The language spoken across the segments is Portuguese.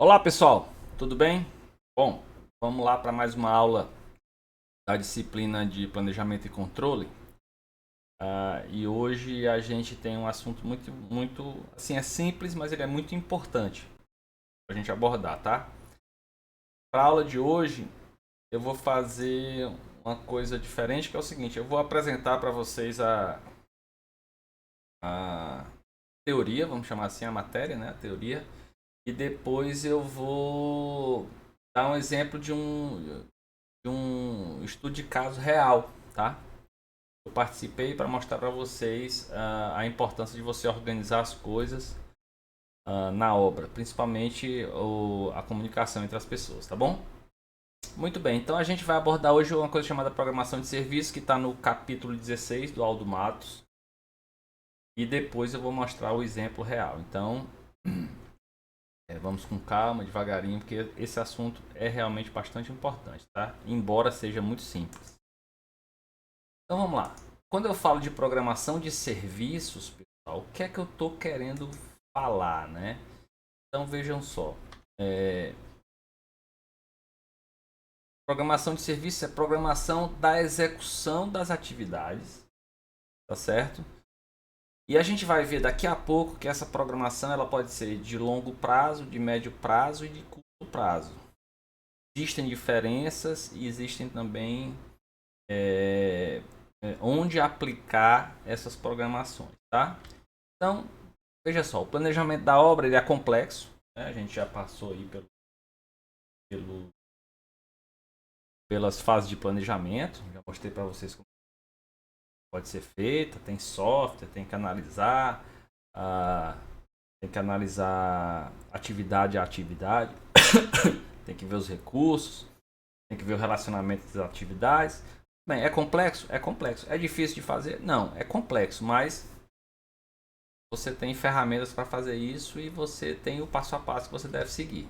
Olá pessoal, tudo bem? Bom, vamos lá para mais uma aula da disciplina de Planejamento e Controle. E hoje a gente tem um assunto muito, assim, é simples, mas ele é muito importante para a gente abordar, tá? Para a aula de hoje, eu vou fazer uma coisa diferente, que é o seguinte: eu vou apresentar para vocês a teoria, vamos chamar assim a matéria, né? A teoria, e depois eu vou dar um exemplo de um estudo de caso real, tá? Eu participei para mostrar para vocês a importância de você organizar as coisas na obra, principalmente a comunicação entre as pessoas, tá bom? Muito bem, então a gente vai abordar hoje uma coisa chamada programação de serviço, que está no capítulo 16 do Aldo Matos, e depois eu vou mostrar o exemplo real. Então, vamos com calma, devagarinho, porque esse assunto é realmente bastante importante, tá? Embora seja muito simples. Então vamos lá. Quando eu falo de programação de serviços, pessoal, o que é que eu estou querendo falar, né? Então vejam só. é, Programação de serviços é programação da execução das atividades, tá certo? E a gente vai ver daqui a pouco que essa programação ela pode ser de longo prazo, de médio prazo e de curto prazo. Existem diferenças e existem também onde aplicar essas programações, tá? Então, veja só, o planejamento da obra ele é complexo, né? A gente já passou aí pelo, pelas fases de planejamento, já mostrei para vocês como pode ser feita, tem software, ah, tem que analisar atividade a atividade, tem que ver os recursos, tem que ver o relacionamento das atividades. Bem, é complexo? É complexo. É difícil de fazer? Não, é complexo, mas você tem ferramentas para fazer isso e você tem o passo a passo que você deve seguir.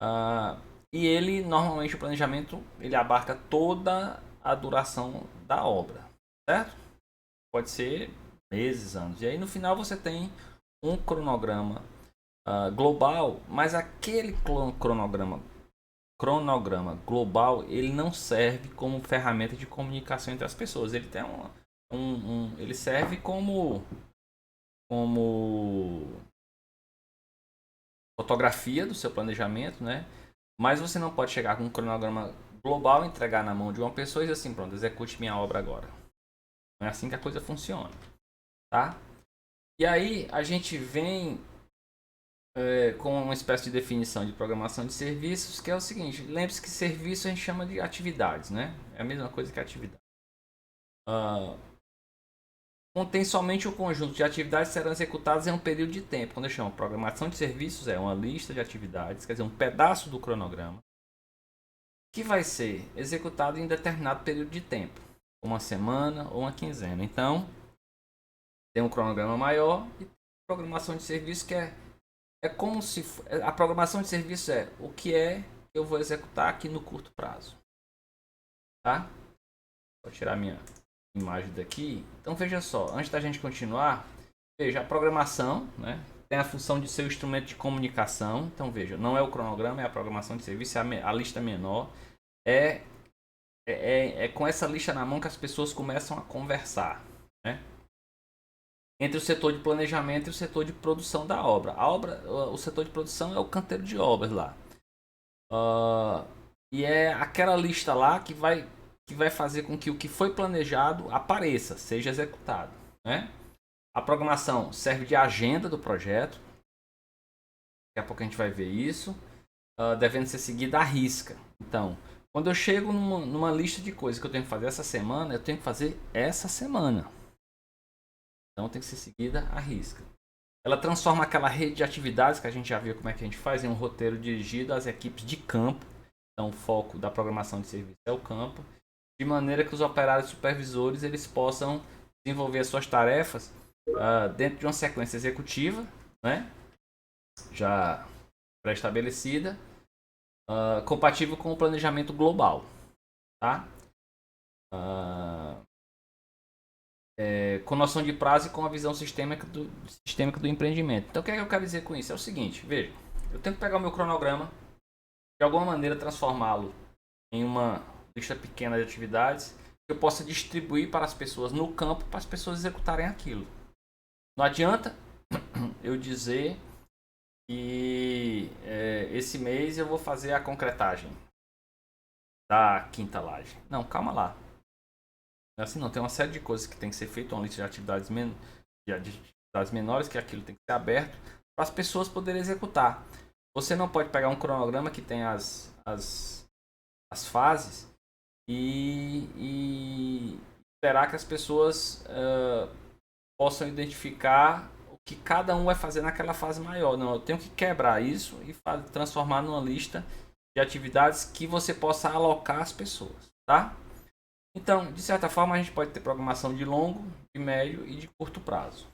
Ah, e ele, normalmente, o planejamento, ele abarca toda a duração da obra, certo? Pode ser meses, anos. E aí, no final, você tem um cronograma global, mas aquele cronograma global, ele não serve como ferramenta de comunicação entre as pessoas. Ele tem ele serve como fotografia do seu planejamento, né? Mas você não pode chegar com um cronograma global, entregar na mão de uma pessoa e dizer assim, pronto, execute minha obra agora. Não é assim que a coisa funciona, tá? E aí a gente vem com uma espécie de definição de programação de serviços, que é o seguinte: lembre-se que serviço a gente chama de atividades, né? É a mesma coisa que atividade. Uh, Contém somente o conjunto de atividades que serão executadas em um período de tempo. Quando eu chamo programação de serviços, é uma lista de atividades, quer dizer, um pedaço do cronograma, que vai ser executado em determinado período de tempo, uma semana ou uma quinzena. Então, tem um cronograma maior e programação de serviço que é como se a programação de serviço é o que é que eu vou executar aqui no curto prazo, tá? Vou tirar minha imagem daqui. Então veja só, antes da gente continuar, veja a programação, né? Tem a função de ser o instrumento de comunicação. Então veja, não é o cronograma, é a programação de serviço, é a lista menor. É, é com essa lista na mão que as pessoas começam a conversar, né? Entre o setor de planejamento e o setor de produção da obra. O setor de produção é o canteiro de obras lá. Uh, e é aquela lista lá que vai fazer com que o que foi planejado apareça, seja executado, né? A programação serve de agenda do projeto. Daqui a pouco a gente vai ver isso. Devendo ser seguida à risca. Então, quando eu chego numa lista de coisas que eu tenho que fazer essa semana, eu tenho que fazer essa semana. Então tem que ser seguida à risca. Ela transforma aquela rede de atividades que a gente já viu como é que a gente faz em um roteiro dirigido às equipes de campo. Então o foco da programação de serviço é o campo, de maneira que os operários supervisores eles possam desenvolver as suas tarefas dentro de uma sequência executiva, né? Já pré-estabelecida, compatível com o planejamento global, tá? Uh, com noção de prazo e com a visão sistêmica do empreendimento. Então o que é que eu quero dizer com isso? É o seguinte, veja. Eu tenho que pegar o meu cronograma, de alguma maneira transformá-lo em uma lista pequena de atividades que eu possa distribuir para as pessoas no campo, para as pessoas executarem aquilo. Não adianta eu dizer que esse mês eu vou fazer a concretagem da quinta laje. Não, calma lá. Não é assim, não. Tem uma série de coisas que tem que ser feito, uma lista de atividades, de atividades menores, que aquilo tem que ser aberto para as pessoas poderem executar. Você não pode pegar um cronograma que tem as fases e esperar que as pessoas possam identificar o que cada um vai fazer naquela fase maior. Não, eu tenho que quebrar isso e transformar numa lista de atividades que você possa alocar as pessoas, tá? Então, de certa forma, a gente pode ter programação de longo, de médio e de curto prazo.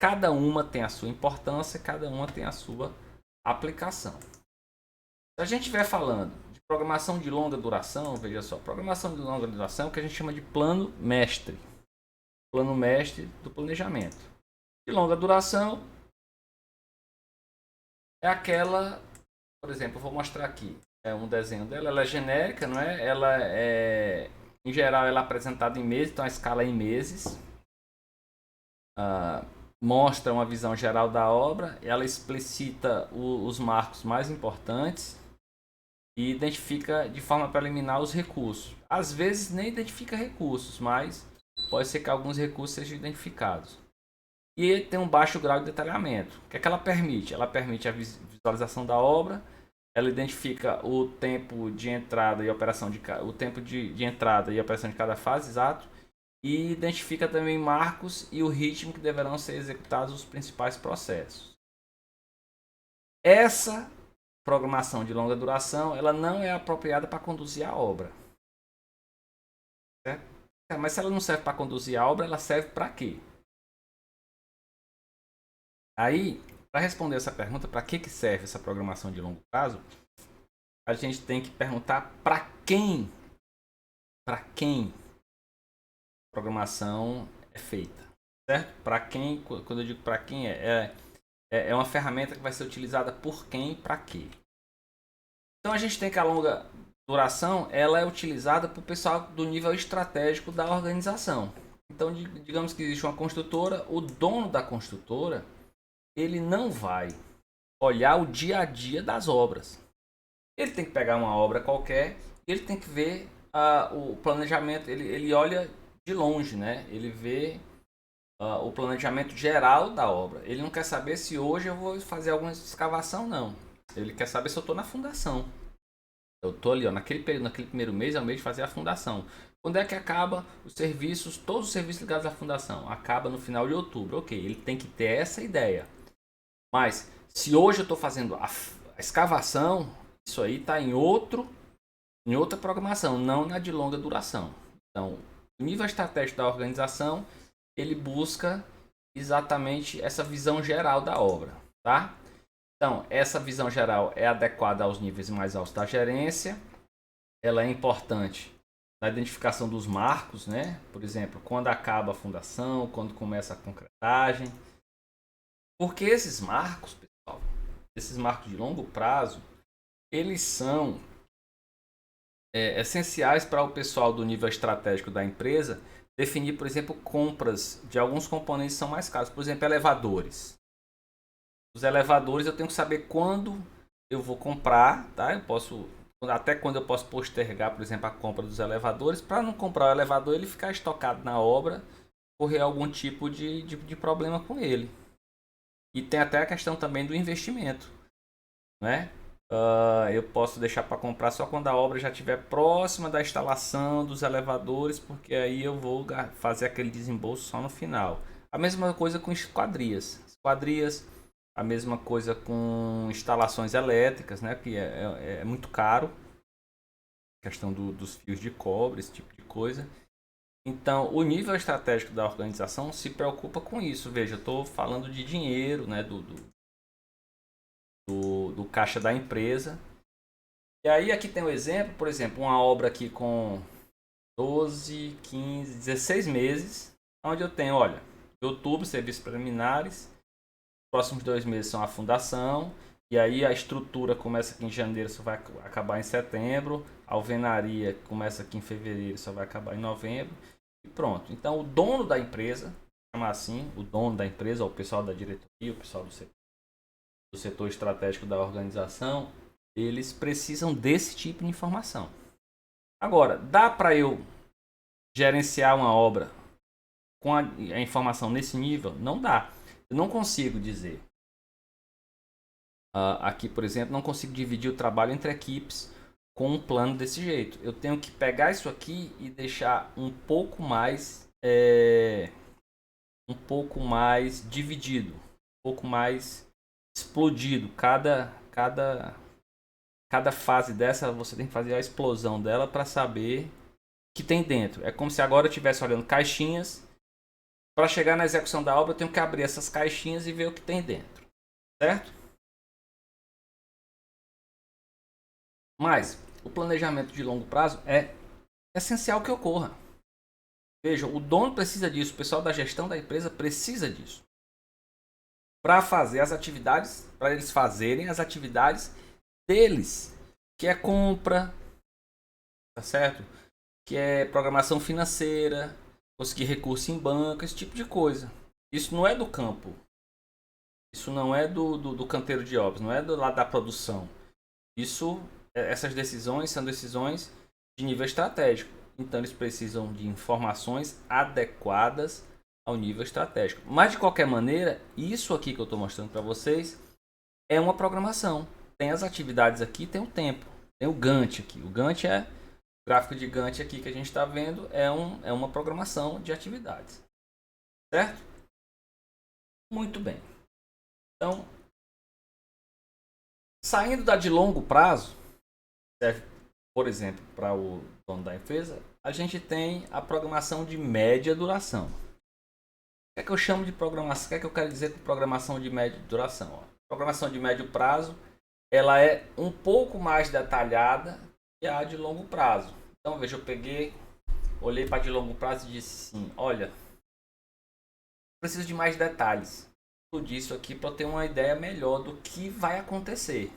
Cada uma tem a sua importância, cada uma tem a sua aplicação. Se a gente estiver falando de programação de longa duração, veja só, programação de longa duração é o que a gente chama de plano mestre do planejamento. De longa duração é aquela, por exemplo, eu vou mostrar aqui, um desenho dela, ela é genérica, não é? Ela é, em geral, ela é apresentada em meses, então a escala é em meses. Mostra uma visão geral da obra, ela explicita os marcos mais importantes e identifica de forma preliminar os recursos. Às vezes nem identifica recursos, mas pode ser que alguns recursos sejam identificados. E tem um baixo grau de detalhamento. O que é que ela permite? Ela permite a visualização da obra, ela identifica o tempo de entrada e operação de entrada e operação de cada fase, exato, e identifica também marcos e o ritmo que deverão ser executados os principais processos. Essa programação de longa duração, ela não é apropriada para conduzir a obra. Certo? Mas se ela não serve para conduzir a obra, ela serve para quê? Aí, para responder essa pergunta, para que serve essa programação de longo prazo, a gente tem que perguntar para quem a programação é feita, certo? Para quem, quando eu digo para quem, é uma ferramenta que vai ser utilizada por quem e para quê. Então a gente tem que a longa duração, ela é utilizada por pessoal do nível estratégico da organização. Então, digamos que existe uma construtora, o dono da construtora, ele não vai olhar o dia a dia das obras. Ele tem que pegar uma obra qualquer, ele tem que ver o planejamento, ele olha de longe, né? Ele vê o planejamento geral da obra. Ele não quer saber se hoje eu vou fazer alguma escavação, não. Ele quer saber se eu estou na fundação. Eu estou ali, naquele primeiro mês, é o mês de fazer a fundação. Quando é que acaba os serviços, todos os serviços ligados à fundação? Acaba no final de outubro. Ok, ele tem que ter essa ideia. Mas, se hoje eu estou fazendo a escavação, isso aí está em outra programação, não na de longa duração. Então, o nível estratégico da organização, ele busca exatamente essa visão geral da obra, tá? Então, essa visão geral é adequada aos níveis mais altos da gerência. Ela é importante na identificação dos marcos, né? Por exemplo, quando acaba a fundação, quando começa a concretagem. Porque esses marcos, pessoal, esses marcos de longo prazo, eles são essenciais para o pessoal do nível estratégico da empresa definir, por exemplo, compras de alguns componentes que são mais caros. Por exemplo, elevadores. Os elevadores eu tenho que saber quando eu vou comprar, tá? Até quando eu posso postergar, por exemplo, a compra dos elevadores, para não comprar o elevador e ele ficar estocado na obra, correr algum tipo de problema com ele. E tem até a questão também do investimento, né? Eu posso deixar para comprar só quando a obra já estiver próxima da instalação dos elevadores, porque aí eu vou fazer aquele desembolso só no final. A mesma coisa com esquadrias. A mesma coisa com instalações elétricas, né? Que é muito caro. A questão dos fios de cobre, esse tipo de coisa. Então, o nível estratégico da organização se preocupa com isso. Veja, eu estou falando de dinheiro, né? Do caixa da empresa. E aí aqui tem um exemplo, por exemplo, uma obra aqui com 12, 15, 16 meses, onde eu tenho, olha, de outubro, serviços preliminares, próximos 2 meses são a fundação, E aí a estrutura começa aqui em janeiro, só vai acabar em setembro. A alvenaria começa aqui em fevereiro, só vai acabar em novembro. E pronto. Então o dono da empresa, chamar assim, o dono da empresa, ou o pessoal da diretoria, o pessoal do setor estratégico da organização, eles precisam desse tipo de informação. Agora, dá para eu gerenciar uma obra com a informação nesse nível? Não dá. Eu não consigo dizer. Aqui, por exemplo, não consigo dividir o trabalho entre equipes com um plano desse jeito. Eu tenho que pegar isso aqui e deixar um pouco mais dividido, um pouco mais explodido. Cada fase dessa você tem que fazer a explosão dela para saber o que tem dentro. É como se agora eu estivesse olhando caixinhas. Para chegar na execução da obra, eu tenho que abrir essas caixinhas e ver o que tem dentro, certo? Mas o planejamento de longo prazo é essencial que ocorra. Veja, o dono precisa disso, o pessoal da gestão da empresa precisa disso. Para fazer as atividades, para eles fazerem as atividades deles, que é compra, tá certo? Que é programação financeira, conseguir recurso em banco, esse tipo de coisa. Isso não é do campo. Isso não é do canteiro de obras, não é do lado da produção. Essas decisões são decisões de nível estratégico. Então eles precisam de informações adequadas ao nível estratégico. Mas de qualquer maneira, isso aqui que eu estou mostrando para vocês é uma programação. Tem as atividades aqui, tem o tempo, tem o Gantt aqui. O Gantt o gráfico de Gantt aqui que a gente está vendo é uma programação de atividades, certo? Muito bem. Então, saindo da de longo prazo, serve, por exemplo, para o dono da empresa, a gente tem a programação de média duração. O que é que eu chamo de programação? O que é que eu quero dizer com programação de média duração? Programação de médio prazo, ela é um pouco mais detalhada que a de longo prazo. Então, veja, eu olhei para a de longo prazo e disse assim, olha, preciso de mais detalhes disso aqui para eu ter uma ideia melhor do que vai acontecer.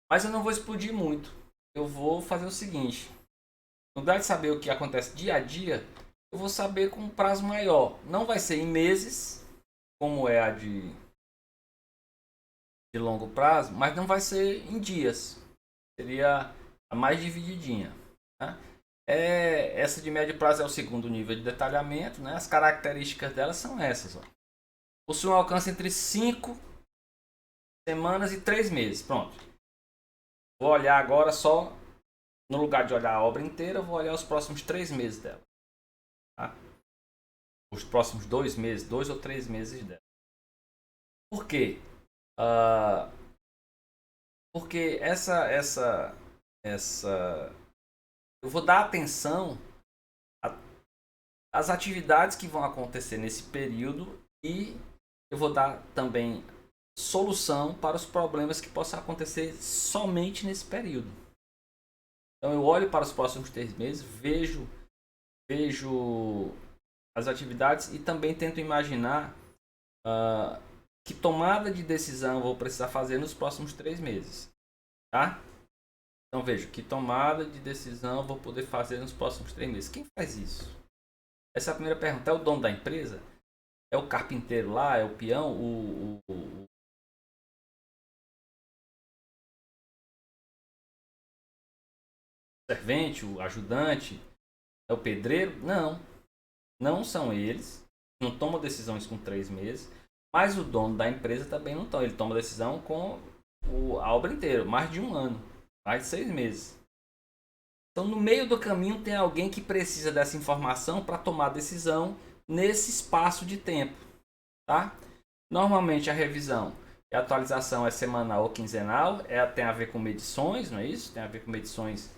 Mas eu não vou explodir muito. Eu vou fazer o seguinte, no lugar de saber o que acontece dia a dia, eu vou saber com um prazo maior. Não vai ser em meses, como é a de longo prazo, mas não vai ser em dias. Seria a mais divididinha. Né? Essa de médio prazo é o segundo nível de detalhamento. Né? As características dela são essas. Ó. Possui um alcance entre 5 semanas e 3 meses. Pronto. Vou olhar agora só, no lugar de olhar a obra inteira, eu vou olhar os próximos 3 meses dela. Tá? Os próximos 2 meses, 2 ou 3 meses dela. Por quê? Porque eu vou dar atenção às atividades que vão acontecer nesse período e eu vou dar também solução para os problemas que possam acontecer somente nesse período. Então eu olho para os próximos 3 meses, vejo as atividades e também tento imaginar que tomada de decisão eu vou precisar fazer nos próximos 3 meses. Tá? Então veja, que tomada de decisão eu vou poder fazer nos próximos 3 meses. Quem faz isso? Essa é a primeira pergunta. É o dono da empresa? É o carpinteiro lá? É o peão? O servente? O ajudante? É o pedreiro? Não. Não são eles. Não tomam decisões com 3 meses. Mas o dono da empresa também não toma. Ele toma decisão com a obra inteira. Mais de 1 ano. Mais de 6 meses. Então, no meio do caminho, tem alguém que precisa dessa informação para tomar decisão nesse espaço de tempo. Tá? Normalmente, a revisão e a atualização é semanal ou quinzenal. Tem a ver com medições, não é isso? Tem a ver com medições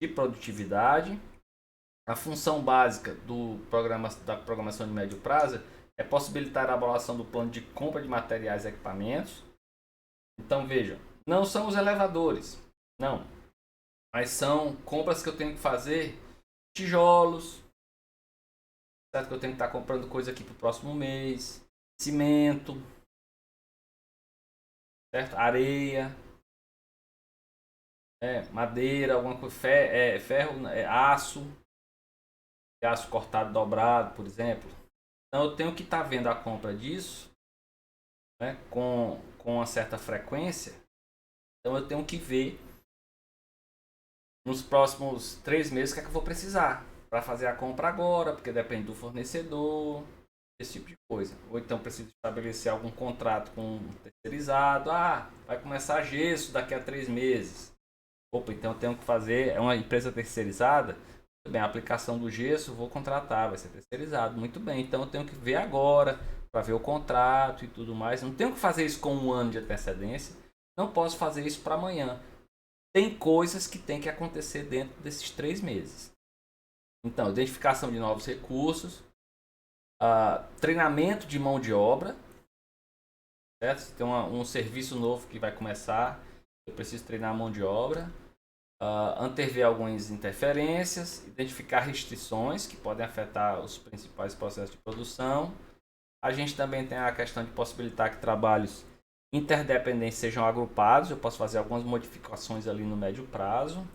de produtividade. A função básica da programação de médio prazo é possibilitar a elaboração do plano de compra de materiais e equipamentos. Então, vejam, não são os elevadores, não. Mas são compras que eu tenho que fazer, tijolos, certo? Que eu tenho que estar comprando coisa aqui para o próximo mês, cimento, certo? Areia, madeira, alguma coisa, ferro, aço cortado dobrado, por exemplo. Então eu tenho que estar vendo a compra disso, né, com uma certa frequência. Então eu tenho que ver nos próximos 3 meses o que é que eu vou precisar para fazer a compra agora, porque depende do fornecedor, esse tipo de coisa. Ou então preciso estabelecer algum contrato com um terceirizado. Ah, vai começar gesso daqui a 3 meses. Opa, então eu tenho que fazer, é uma empresa terceirizada. Muito bem, a aplicação do gesso vou contratar, vai ser terceirizado. Muito bem, então eu tenho que ver agora para ver o contrato e tudo mais. Não tenho que fazer isso com 1 ano de antecedência. Não posso fazer isso para amanhã. Tem coisas que tem que acontecer dentro desses 3 meses. Então, identificação de novos recursos, treinamento de mão de obra, certo? Se tem um serviço novo que vai começar, eu preciso treinar a mão de obra, antever algumas interferências, identificar restrições que podem afetar os principais processos de produção. A gente também tem a questão de possibilitar que trabalhos interdependentes sejam agrupados. Eu posso fazer algumas modificações ali no médio prazo.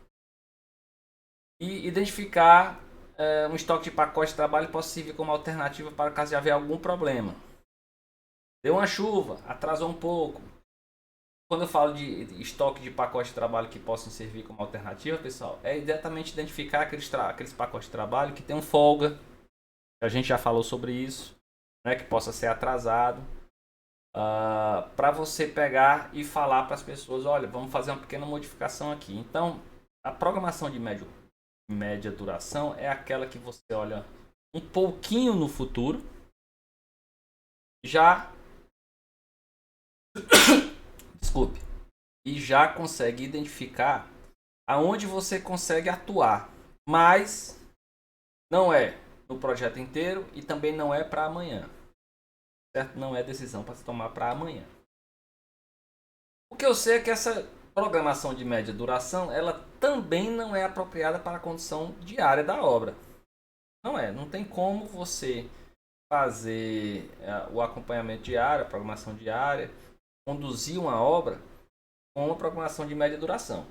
E identificar um estoque de pacote de trabalho possa servir como alternativa para caso haver algum problema. Deu uma chuva, atrasou um pouco. Quando eu falo de estoque de pacote de trabalho que possam servir como alternativa, pessoal, é exatamente identificar aqueles pacotes de trabalho que tenham folga. A gente já falou sobre isso, né, que possa ser atrasado. Para você pegar e falar para as pessoas, olha, vamos fazer uma pequena modificação aqui. Então, a programação de média duração é aquela que você olha um pouquinho no futuro, já desculpe, e já consegue identificar aonde você consegue atuar, mas não é no projeto inteiro e também não é para amanhã, certo? Não é decisão para se tomar para amanhã. O que eu sei é que essa programação de média duração, ela também não é apropriada para a condição diária da obra. Não tem como você fazer o acompanhamento diário, a programação diária, conduzir uma obra com uma programação de média duração.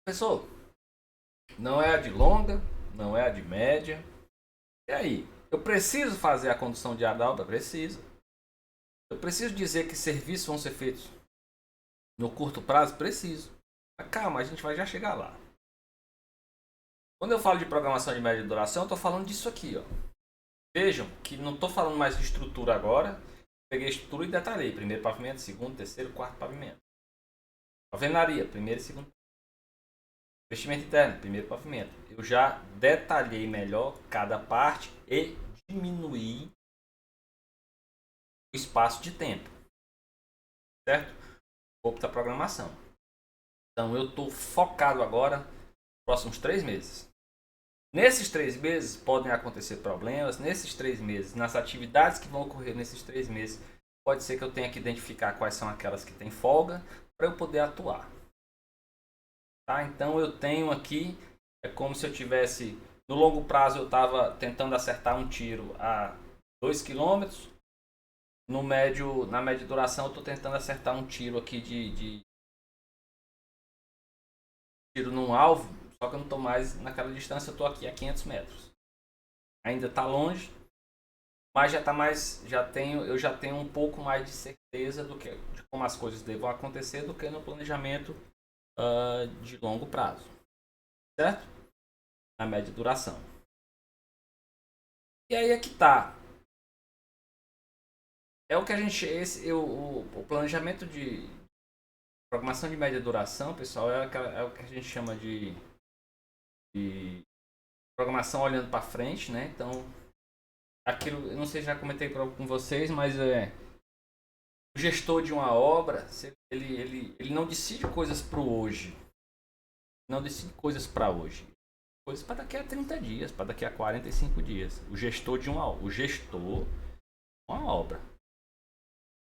Professor, não é a de longa, não é a de média. E aí? Eu preciso fazer a condução diária da obra? Preciso. Eu preciso dizer que serviços vão ser feitos no curto prazo? Preciso. Mas calma, a gente vai já chegar lá. Quando eu falo de programação de média duração, eu estou falando disso aqui. Ó. Vejam que não estou falando mais de estrutura agora. Peguei a estrutura e detalhei. Primeiro pavimento, segundo, terceiro, quarto pavimento. Alvenaria, primeiro e segundo. Investimento interno, primeiro pavimento. Eu já detalhei melhor cada parte e diminuí o espaço de tempo. Certo? O corpo da programação. Então eu estou focado agora nos próximos 3 meses. Nesses 3 meses podem acontecer problemas. Nesses 3 meses, nas atividades que vão ocorrer nesses 3 meses, pode ser que eu tenha que identificar quais são aquelas que têm folga para eu poder atuar. Tá? Então eu tenho aqui, é como se eu tivesse, no longo prazo eu estava tentando acertar um tiro a 2 km. Na média duração eu estou tentando acertar um tiro aqui de tiro num alvo, só que eu não estou mais naquela distância, eu estou aqui a 500 metros. Ainda está longe, mas eu já tenho um pouco mais de certeza de como as coisas devam acontecer do que no planejamento de longo prazo, certo? Na média duração. E aí é que tá. É o que a gente, o planejamento de programação de média duração, pessoal, é o que a gente chama de programação olhando para frente, né? Então, aquilo, eu não sei se já comentei com vocês, mas o gestor de uma obra, ele não decide coisas para o hoje. Não decide coisas para hoje. Coisas para daqui a 30 dias, para daqui a 45 dias. O gestor de uma obra.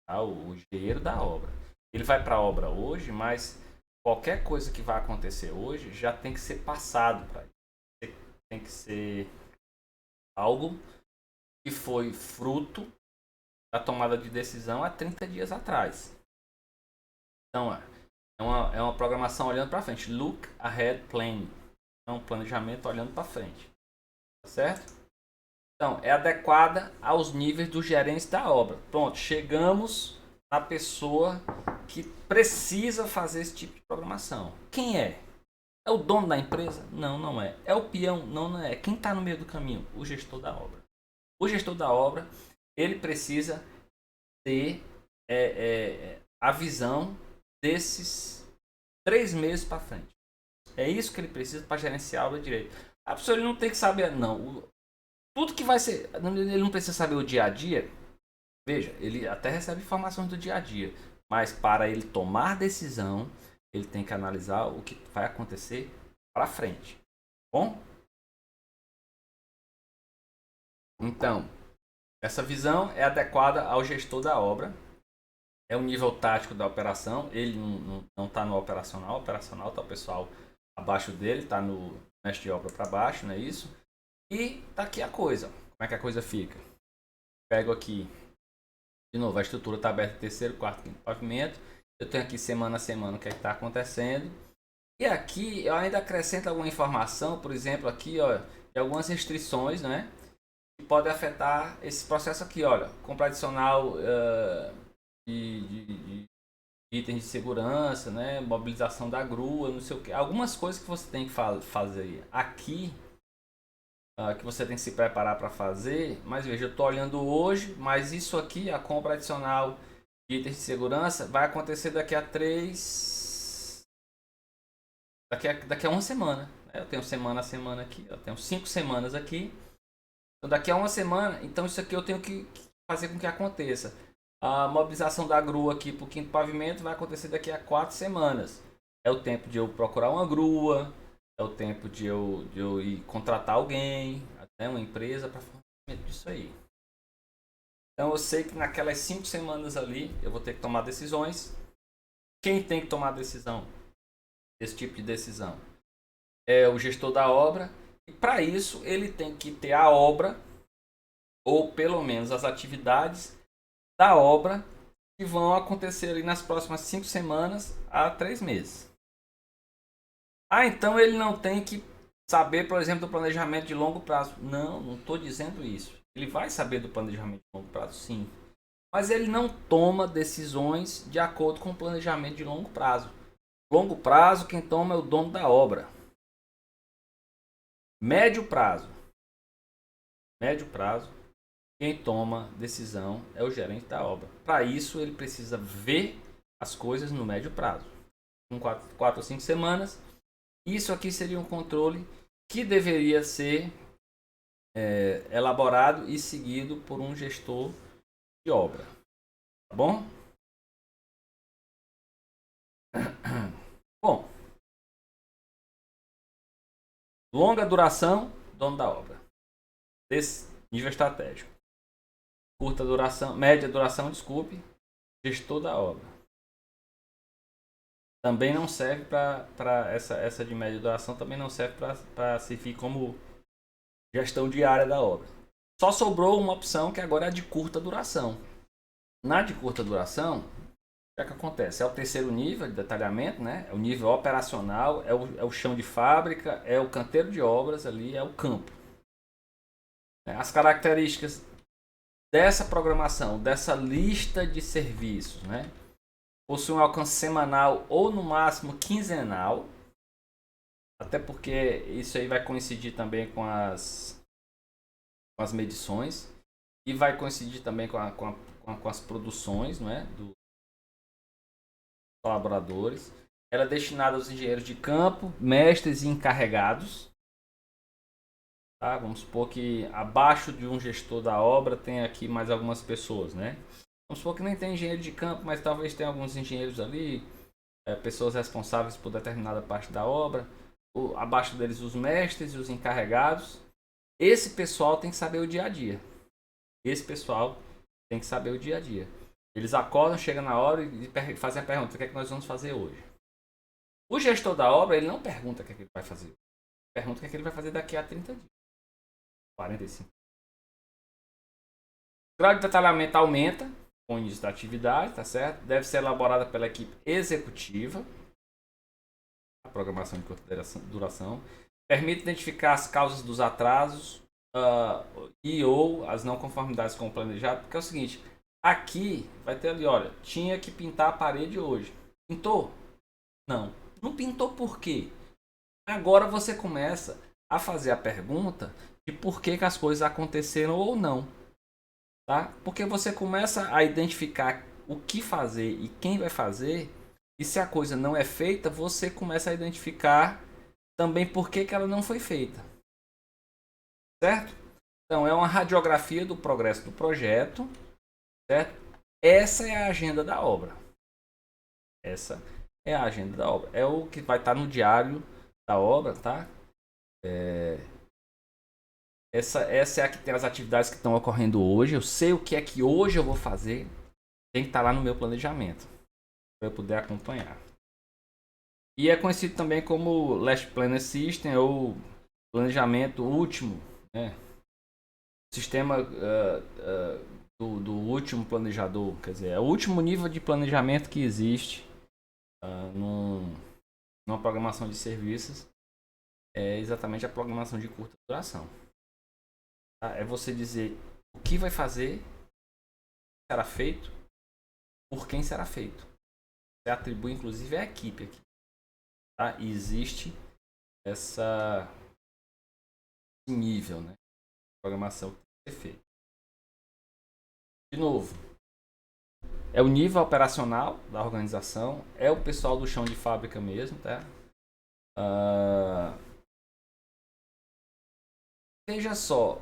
Tá? O engenheiro da obra. Ele vai para a obra hoje, mas qualquer coisa que vai acontecer hoje já tem que ser passado para ele. Tem que ser algo que foi fruto da tomada de decisão há 30 dias atrás. Então, é uma programação olhando para frente. Look ahead planning. É um planejamento olhando para frente. Tá certo? Então, é adequada aos níveis dos gerentes da obra. Pronto, chegamos na pessoa que precisa fazer esse tipo de programação. Quem é? É o dono da empresa? Não, não é. É o peão? Não, não é. Quem está no meio do caminho? O gestor da obra. O gestor da obra, ele precisa ter a visão desses 3 meses para frente. É isso que ele precisa para gerenciar a obra direito. A pessoa ele não tem que saber, não. Tudo que vai ser. Ele não precisa saber o dia a dia. Veja, ele até recebe informações do dia a dia. Mas para ele tomar decisão, ele tem que analisar o que vai acontecer para frente. Bom? Então, essa visão é adequada ao gestor da obra. É o nível tático da operação. Ele não está no operacional. O operacional está o pessoal abaixo dele, está no mestre de obra para baixo, não é isso? E tá aqui a coisa. Como é que a coisa fica? Pego aqui, de novo, a estrutura está aberta terceiro, quarto, quinto pavimento. Eu tenho aqui semana a semana o que é está acontecendo. E aqui eu ainda acrescento alguma informação, por exemplo, aqui, ó, de algumas restrições, né? Que podem afetar esse processo aqui, olha. Compra adicional de itens de segurança, né? Mobilização da grua, não sei o que. Algumas coisas que você tem que fazer aqui, que você tem que se preparar para fazer. Mas veja, eu estou olhando hoje, mas isso aqui, a compra adicional de itens de segurança, vai acontecer daqui a 3. Daqui a uma semana. Né? Eu tenho semana a semana aqui, eu tenho 5 semanas aqui. Então, daqui a uma semana, então isso aqui eu tenho que fazer com que aconteça. A mobilização da grua aqui para o quinto pavimento vai acontecer daqui a 4 semanas. É o tempo de eu procurar uma grua, é o tempo de eu ir contratar alguém, até uma empresa para fornecimento disso aí. Então eu sei que naquelas 5 semanas ali eu vou ter que tomar decisões. Quem tem que tomar decisão? Esse tipo de decisão é o gestor da obra. E para isso ele tem que ter a obra, ou pelo menos as atividades da obra, que vão acontecer ali nas próximas 5 semanas a 3 meses. Então ele não tem que saber, por exemplo, do planejamento de longo prazo. Não estou dizendo isso. Ele vai saber do planejamento de longo prazo, sim. Mas ele não toma decisões de acordo com o planejamento de longo prazo. Longo prazo, quem toma é o dono da obra. Médio prazo. Médio prazo, quem toma decisão é o gerente da obra. Para isso, ele precisa ver as coisas no médio prazo. Com 4 ou 5 semanas, isso aqui seria um controle que deveria ser elaborado e seguido por um gestor de obra. Tá bom? Bom, longa duração, dono da obra. Desse nível estratégico. Curta duração, média duração, desculpe, gestor da obra. Também não serve para essa de média duração, também não serve para servir como gestão diária da obra. Só sobrou uma opção que agora é a de curta duração. Na de curta duração, o que acontece? É o terceiro nível de detalhamento, né? É o nível operacional, é o chão de fábrica, é o canteiro de obras ali, é o campo. As características dessa programação, dessa lista de serviços, né? Possui um alcance semanal ou no máximo quinzenal, até porque isso aí vai coincidir também com as medições e vai coincidir também com as produções, não é? Dos colaboradores. Ela é destinada aos engenheiros de campo, mestres e encarregados. Tá? Vamos supor que abaixo de um gestor da obra tem aqui mais algumas pessoas, né? Vamos supor que nem tem engenheiro de campo, mas talvez tenha alguns engenheiros ali, pessoas responsáveis por determinada parte da obra. Abaixo deles os mestres e os encarregados. Esse pessoal tem que saber o dia a dia. Esse pessoal tem que saber o dia a dia. Eles acordam, chegam na hora e fazem a pergunta: o que é que nós vamos fazer hoje? O gestor da obra, ele não pergunta o que é que ele vai fazer. Ele pergunta o que é que ele vai fazer daqui a 30 dias. 45. grau de detalhamento aumenta com o início da atividade, tá certo? Deve ser elaborada pela equipe executiva, a programação de curta duração. Permite identificar as causas dos atrasos e ou as não conformidades com o planejado, porque é o seguinte, aqui vai ter ali, olha, tinha que pintar a parede hoje. Pintou? Não. Não pintou por quê? Agora você começa a fazer a pergunta de por que as coisas aconteceram ou não. Tá? Porque você começa a identificar o que fazer e quem vai fazer, e se a coisa não é feita, você começa a identificar também por que ela não foi feita. Certo? Então é uma radiografia do progresso do projeto, certo? Essa é a agenda da obra. Essa é a agenda da obra. É o que vai estar no diário da obra, tá? Essa é a que tem as atividades que estão ocorrendo hoje. Eu sei o que é que hoje eu vou fazer. Tem que estar lá no meu planejamento para eu poder acompanhar. E é conhecido também como Last Planner System ou planejamento último, né? Sistema do último planejador, quer dizer, é o último nível de planejamento que existe numa programação de serviços, é exatamente a programação de curta duração. Tá? É você dizer o que vai fazer, será feito, por quem será feito. Você atribui inclusive a equipe aqui. Tá? E existe esse nível, né, de programação que tem que ser feita. De novo, é o nível operacional da organização, é o pessoal do chão de fábrica mesmo, tá? Veja só,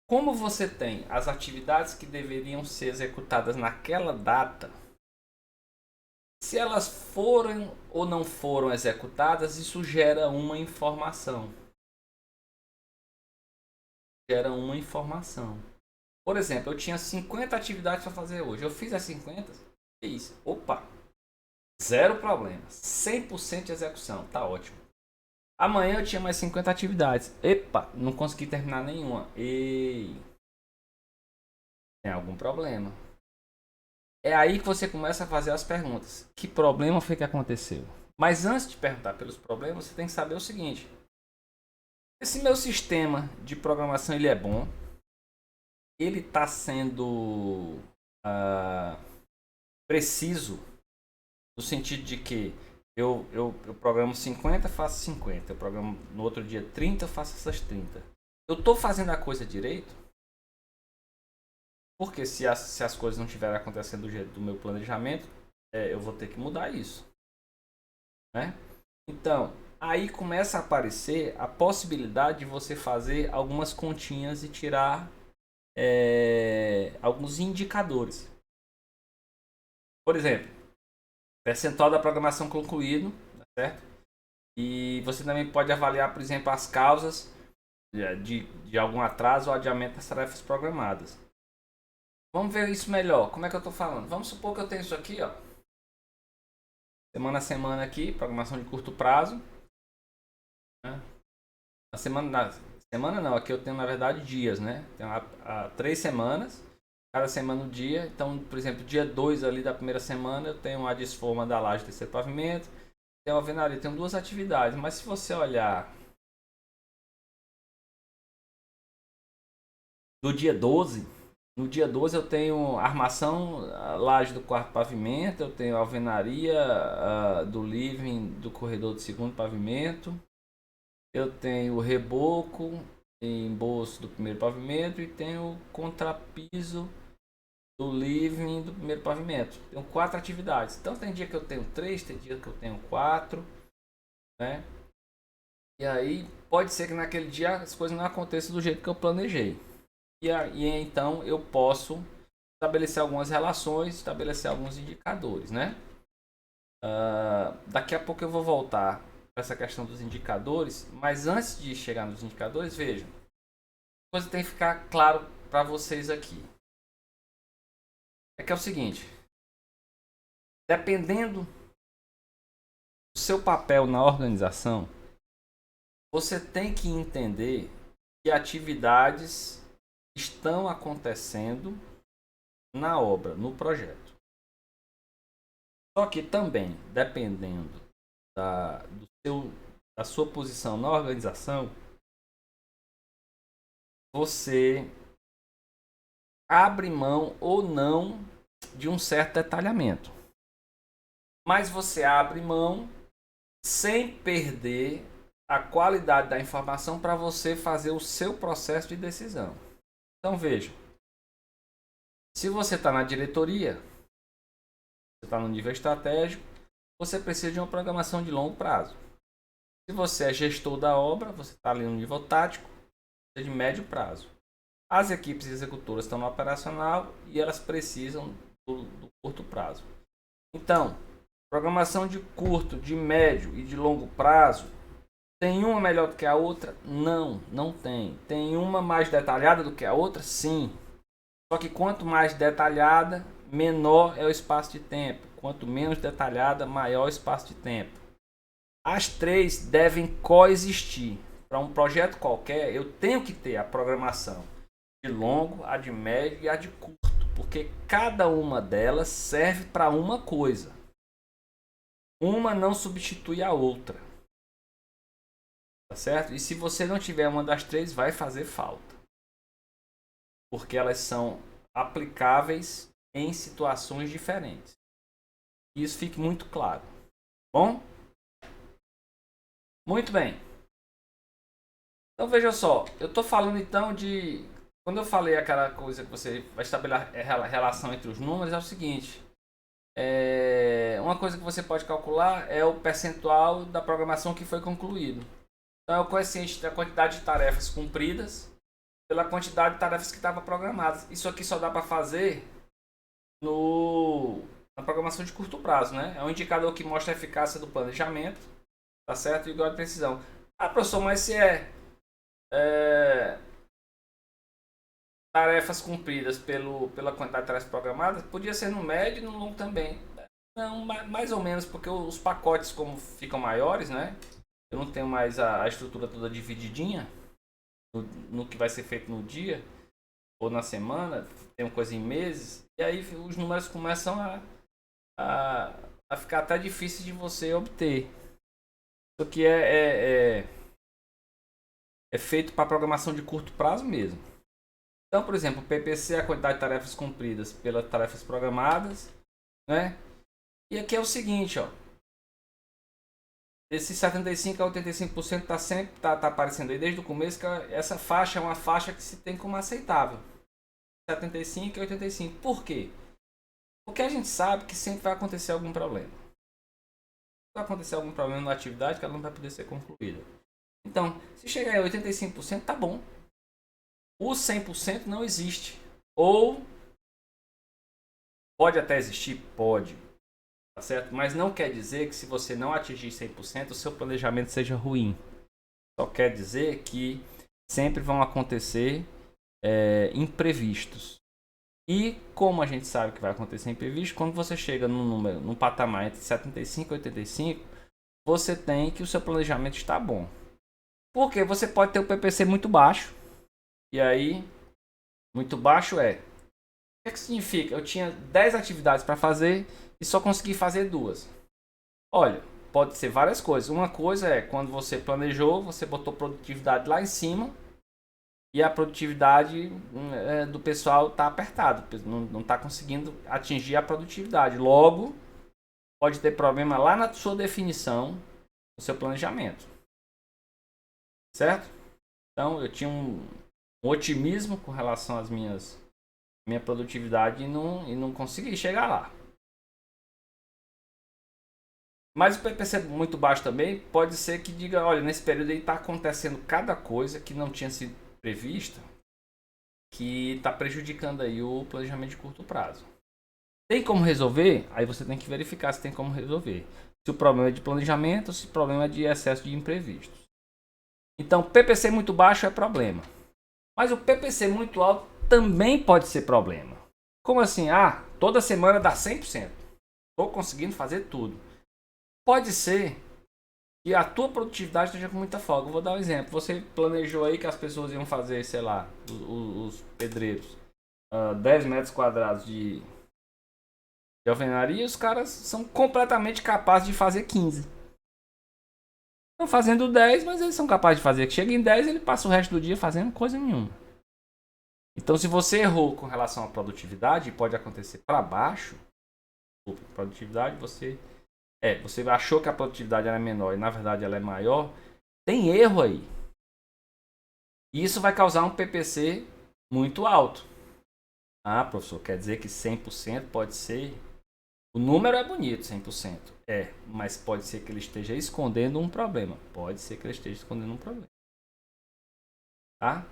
como você tem as atividades que deveriam ser executadas naquela data, se elas foram ou não foram executadas, isso gera uma informação. Gera uma informação. Por exemplo, eu tinha 50 atividades para fazer hoje. Eu fiz as 50, fiz. Opa! Zero problema. 100% de execução. Tá ótimo. Amanhã eu tinha mais 50 atividades. Epa! Não consegui terminar nenhuma. Ei! Tem algum problema. É aí que você começa a fazer as perguntas. Que problema foi que aconteceu? Mas antes de perguntar pelos problemas, você tem que saber o seguinte. Esse meu sistema de programação ele é bom. Ele está sendo preciso no sentido de que eu programo 50, faço 50. Eu programo no outro dia 30, eu faço essas 30. Eu estou fazendo a coisa direito? Porque se as coisas não estiverem acontecendo do jeito do meu planejamento, eu vou ter que mudar isso. Né? Então, aí começa a aparecer a possibilidade de você fazer algumas continhas e tirar alguns indicadores. Por exemplo, percentual da programação concluído, certo? E você também pode avaliar, por exemplo, as causas de algum atraso ou adiamento das tarefas programadas. Vamos ver isso melhor. Como é que eu estou falando? Vamos supor que eu tenho isso aqui, ó. Semana a semana aqui, programação de curto prazo. Né? Semana não, aqui eu tenho na verdade dias, né? Tenho 3 semanas. Cada semana um dia. Então, por exemplo, dia 2 ali da primeira semana eu tenho a desforma da laje terceiro pavimento. Tenho a alvenaria, tenho 2 atividades. Mas se você olhar no dia 12, no dia 12 eu tenho armação, laje do quarto pavimento, eu tenho alvenaria do living do corredor do segundo pavimento, eu tenho reboco em embolso do primeiro pavimento e tenho contrapiso do living do primeiro pavimento. Tenho 4 atividades. Então tem dia que eu tenho 3, tem dia que eu tenho 4, né? E aí pode ser que naquele dia as coisas não aconteçam do jeito que eu planejei. E então eu posso estabelecer algumas relações, estabelecer alguns indicadores, né? Daqui a pouco eu vou voltar para essa questão dos indicadores, mas antes de chegar nos indicadores, vejam, a coisa tem que ficar claro para vocês aqui. É que é o seguinte, dependendo do seu papel na organização, você tem que entender que atividades estão acontecendo na obra, no projeto. Só que também, dependendo da sua posição na organização, você abre mão ou não de um certo detalhamento. Mas você abre mão sem perder a qualidade da informação para você fazer o seu processo de decisão. Então veja, se você está na diretoria, você está no nível estratégico, você precisa de uma programação de longo prazo. Se você é gestor da obra, você está ali no nível tático, de médio prazo. As equipes executoras estão no operacional e elas precisam do curto prazo. Então, programação de curto, de médio e de longo prazo, tem uma melhor do que a outra? Não, não tem. Tem uma mais detalhada do que a outra? Sim. Só que quanto mais detalhada, menor é o espaço de tempo. Quanto menos detalhada, maior o espaço de tempo. As três devem coexistir. Para um projeto qualquer, eu tenho que ter a programação de longo, a de médio e a de curto, porque cada uma delas serve para uma coisa. Uma não substitui a outra. Tá certo? E se você não tiver uma das três, vai fazer falta. Porque elas são aplicáveis em situações diferentes. Isso fique muito claro. Bom? Muito bem. Então veja só, eu estou falando então de... Quando eu falei aquela coisa que você vai estabelecer a relação entre os números, é o seguinte. Uma coisa que você pode calcular é o percentual da programação que foi concluído. Então é o coeficiente da quantidade de tarefas cumpridas pela quantidade de tarefas que estavam programadas. Isso aqui só dá para fazer na programação de curto prazo, né? É um indicador que mostra a eficácia do planejamento, tá certo? E igual a precisão. Ah, professor, mas se tarefas cumpridas pela quantidade de tarefas programadas, podia ser no médio e no longo também. Não, mais ou menos, porque os pacotes, como ficam maiores, né? Eu não tenho mais a estrutura toda divididinha no que vai ser feito no dia ou na semana, tem uma coisa em meses, e aí os números começam a ficar até difíceis de você obter. Isso aqui é feito para programação de curto prazo mesmo. Então, por exemplo, o PPC é a quantidade de tarefas cumpridas pelas tarefas programadas, né? E aqui é o seguinte, ó. Esse 75% a 85% está sempre aparecendo aí desde o começo, que essa faixa é uma faixa que se tem como aceitável. 75% a 85%. Por quê? Porque a gente sabe que sempre vai acontecer algum problema. Vai acontecer algum problema na atividade que ela não vai poder ser concluída. Então, se chegar a 85%, tá bom. O 100% não existe. Ou pode até existir? Pode. Tá certo? Mas não quer dizer que se você não atingir 100%, o seu planejamento seja ruim. Só quer dizer que sempre vão acontecer imprevistos. E como a gente sabe que vai acontecer imprevisto, quando você chega num patamar entre 75 e 85, você tem que o seu planejamento está bom. Porque você pode ter o PPC muito baixo. E aí, muito baixo o que significa? Eu tinha 10 atividades para fazer e só consegui fazer 2. Olha, pode ser várias coisas. Uma coisa é quando você planejou, você botou produtividade lá em cima e a produtividade do pessoal está apertada, não está conseguindo atingir a produtividade. Logo, pode ter problema lá na sua definição, no seu planejamento. Certo? Então, eu tinha um otimismo com relação às minha produtividade e não consegui chegar lá. Mas o PPC muito baixo também pode ser que diga, olha, nesse período aí está acontecendo cada coisa que não tinha sido prevista, que está prejudicando aí o planejamento de curto prazo. Tem como resolver? Aí você tem que verificar se tem como resolver. Se o problema é de planejamento ou se o problema é de excesso de imprevistos. Então, PPC muito baixo é problema. Mas o PPC muito alto também pode ser problema. Como assim? Toda semana dá 100%. Estou conseguindo fazer tudo. Pode ser que a tua produtividade esteja com muita folga. Eu vou dar um exemplo. Você planejou aí que as pessoas iam fazer, sei lá, os pedreiros, 10 metros quadrados de alvenaria, e os caras são completamente capazes de fazer 15. Estão fazendo 10, mas eles são capazes de fazer. Chega em 10, ele passa o resto do dia fazendo coisa nenhuma. Então, se você errou com relação à produtividade, pode acontecer para baixo. Produtividade, você achou que a produtividade era menor e na verdade ela é maior. Tem erro aí. E isso vai causar um PPC muito alto. Ah, professor, quer dizer que 100% pode ser? O número é bonito, 100%. Mas pode ser que ele esteja escondendo um problema. Pode ser que ele esteja escondendo um problema. Tá?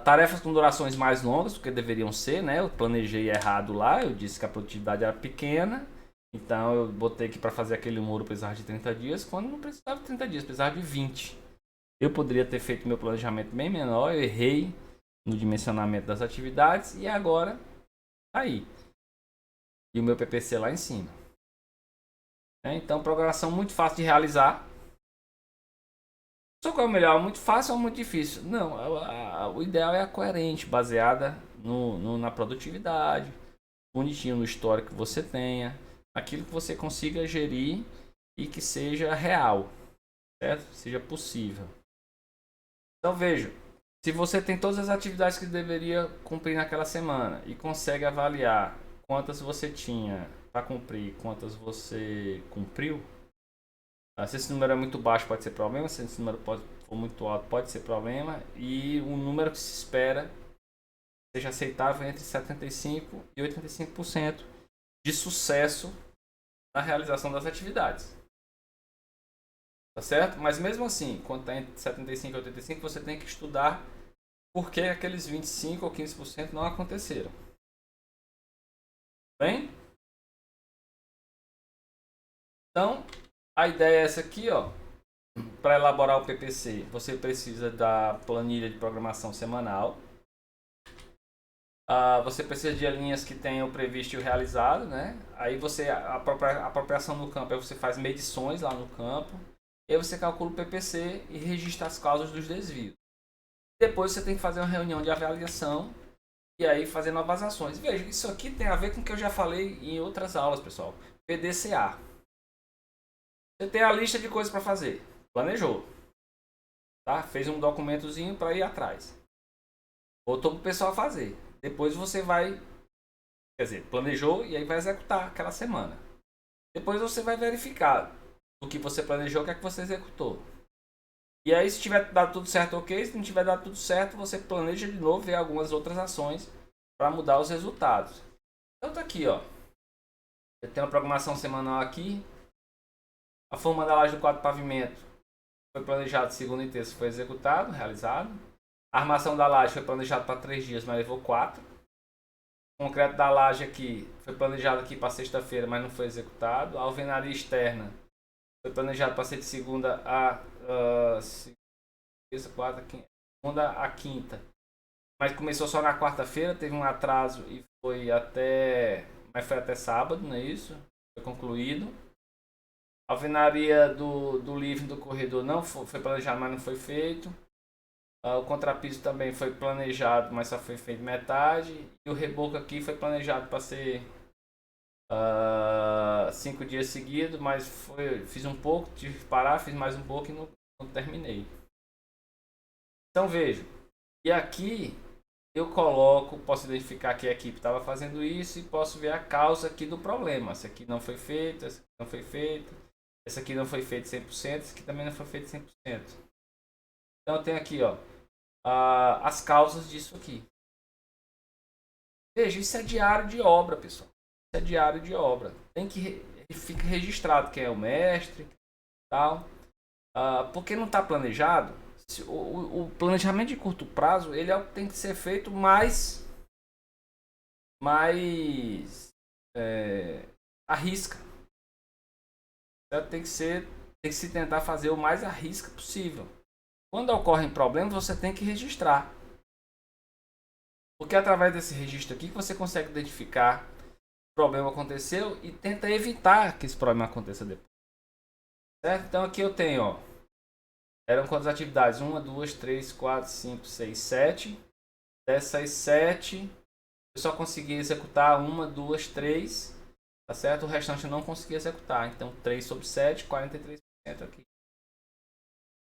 Tarefas com durações mais longas do que deveriam ser, né? Eu planejei errado lá, eu disse que a produtividade era pequena, então eu botei aqui para fazer aquele muro precisar de 30 dias, quando não precisava de 30 dias, precisava de 20. Eu poderia ter feito meu planejamento bem menor, eu errei no dimensionamento das atividades e agora aí. E o meu PPC lá em cima. Então, programação muito fácil de realizar. Só qual é o melhor? Muito fácil ou muito difícil? Não, o ideal é a coerente, baseada na produtividade, bonitinho no histórico que você tenha, aquilo que você consiga gerir e que seja real, certo? Seja possível. Então veja, se você tem todas as atividades que deveria cumprir naquela semana e consegue avaliar quantas você tinha para cumprir, quantas você cumpriu, se esse número é muito baixo pode ser problema, se esse número for muito alto pode ser problema, e o número que se espera seja aceitável entre 75% e 85% de sucesso na realização das atividades. Tá certo? Mas mesmo assim, quando está entre 75% e 85%, você tem que estudar por que aqueles 25% ou 15% não aconteceram. Bem? Então, a ideia é essa aqui, ó. Para elaborar o PPC, você precisa da planilha de programação semanal. Você precisa de linhas que tenham o previsto e o realizado, né? Aí a apropriação no campo, aí você faz medições lá no campo. E aí você calcula o PPC e registra as causas dos desvios. Depois você tem que fazer uma reunião de avaliação e aí fazer novas ações. Veja, isso aqui tem a ver com o que eu já falei em outras aulas, pessoal. PDCA. Você tem a lista de coisas para fazer. Planejou. Tá? Fez um documentozinho para ir atrás. Botou para o pessoal fazer. Depois você vai, planejou e aí vai executar aquela semana. Depois você vai verificar o que você planejou, o que é que você executou. E aí, se tiver dado tudo certo, ok. Se não tiver dado tudo certo, você planeja de novo, ver algumas outras ações para mudar os resultados. Então tá aqui, ó. Eu tenho uma programação semanal aqui. A forma da laje do quadro pavimento foi planejado segunda e terça, foi executado, realizado. A armação da laje foi planejado para 3 dias, mas levou 4. O concreto da laje aqui foi planejado aqui para sexta-feira, mas não foi executado. A alvenaria externa foi planejado para ser de segunda a segunda a quinta, mas começou só na quarta-feira, teve um atraso e foi até sábado, não é isso? Foi concluído. A alvenaria do livre do corredor não foi planejado, mas não foi feito. O contrapiso também foi planejado, mas só foi feito metade. E o reboco aqui foi planejado para ser 5 dias seguidos, mas fiz um pouco, tive que parar, fiz mais um pouco e não terminei. Então veja, e aqui eu posso identificar que a equipe estava fazendo isso e posso ver a causa aqui do problema. Esse aqui não foi feito, esse aqui não foi feito, esse aqui não foi feito 100%, esse aqui também não foi feito 100%. Então eu tenho aqui, ó, as causas disso aqui. Veja, isso é diário de obra, pessoal. Isso é diário de obra. Tem que ficar registrado quem é o mestre, tal. Porque não está planejado. O planejamento de curto prazo ele é o que tem que ser feito mais à risca. Tem que se tentar fazer o mais à risca possível. Quando ocorrem problemas, você tem que registrar. Porque é através desse registro aqui que você consegue identificar o problema aconteceu e tenta evitar que esse problema aconteça depois. Certo? Então aqui eu tenho, ó, eram quantas atividades? 1, 2, 3, 4, 5, 6, 7. Dessas 7, eu só consegui executar 1, 2, 3, tá certo? O restante eu não consegui executar. Então 3 sobre 7, 43% aqui.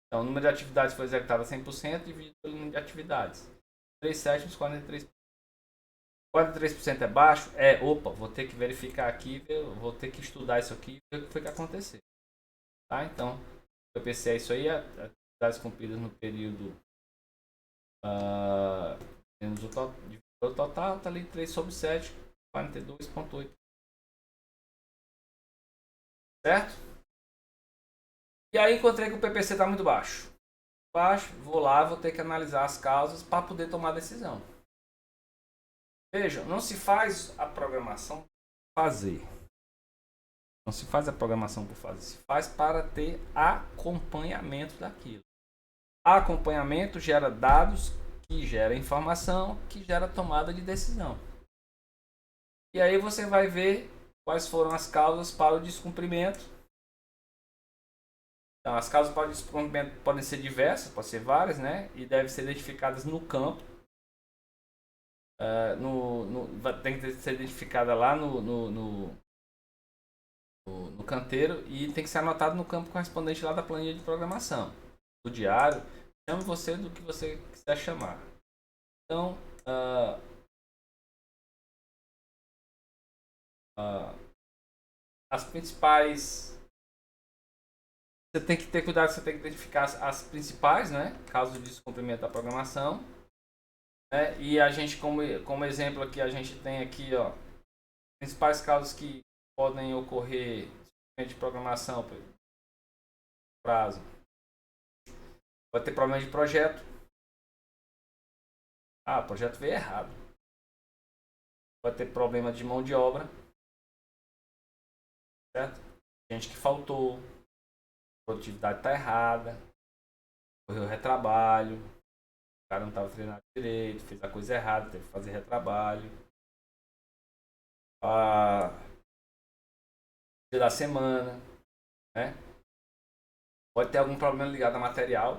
Então o número de atividades foi executado a 100% dividido pelo número de atividades. 3 sétimos, 43%. 43% é baixo? Opa, vou ter que verificar aqui, vou ter que estudar isso aqui e ver o que foi que aconteceu. Tá? Então, o PPC é isso aí, atividades cumpridas no período menos o total, tá ali 3 sobre 7, 42,8. Certo? E aí encontrei que o PPC está muito baixo. Vou lá, vou ter que analisar as causas para poder tomar a decisão. Veja, não se faz a programação por fazer. Não se faz a programação por fazer. Se faz para ter acompanhamento daquilo. Acompanhamento gera dados, que gera informação, que gera tomada de decisão. E aí você vai ver quais foram as causas para o descumprimento. Então, as causas para o descumprimento podem ser diversas, podem ser várias, né? E devem ser identificadas no campo. Tem que ser identificada lá no canteiro e tem que ser anotado no campo correspondente lá da planilha de programação. Do diário, chame você do que você quiser chamar. Então, as principais... Você tem que ter cuidado, você tem que identificar as principais, né? Casos de descumprimento da programação. Né? E a gente, como exemplo aqui, a gente tem aqui, ó, principais causas que podem ocorrer de programação, prazo. Pode ter problema de projeto. O projeto veio errado. Pode ter problema de mão de obra. Certo? Gente que faltou. A produtividade está errada. Correu retrabalho. O cara não estava treinado direito. Fez a coisa errada. Teve que fazer retrabalho. Dia da semana. Né? Pode ter algum problema ligado a material.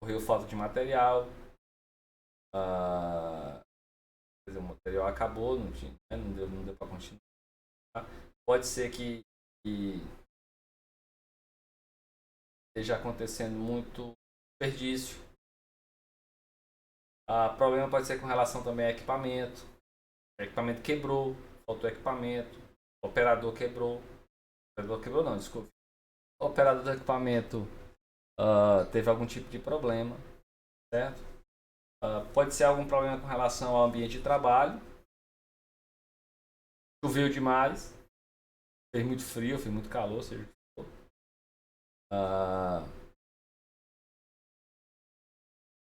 Correu falta de material. O material acabou, não deu para continuar. Pode ser que esteja acontecendo muito desperdício. Problema pode ser com relação também a equipamento. O equipamento quebrou, faltou equipamento. O operador quebrou. O operador quebrou não, desculpa. O operador do equipamento teve algum tipo de problema, certo? Pode ser algum problema com relação ao ambiente de trabalho. Choveu demais. Fez muito frio, fez muito calor, seja o que for.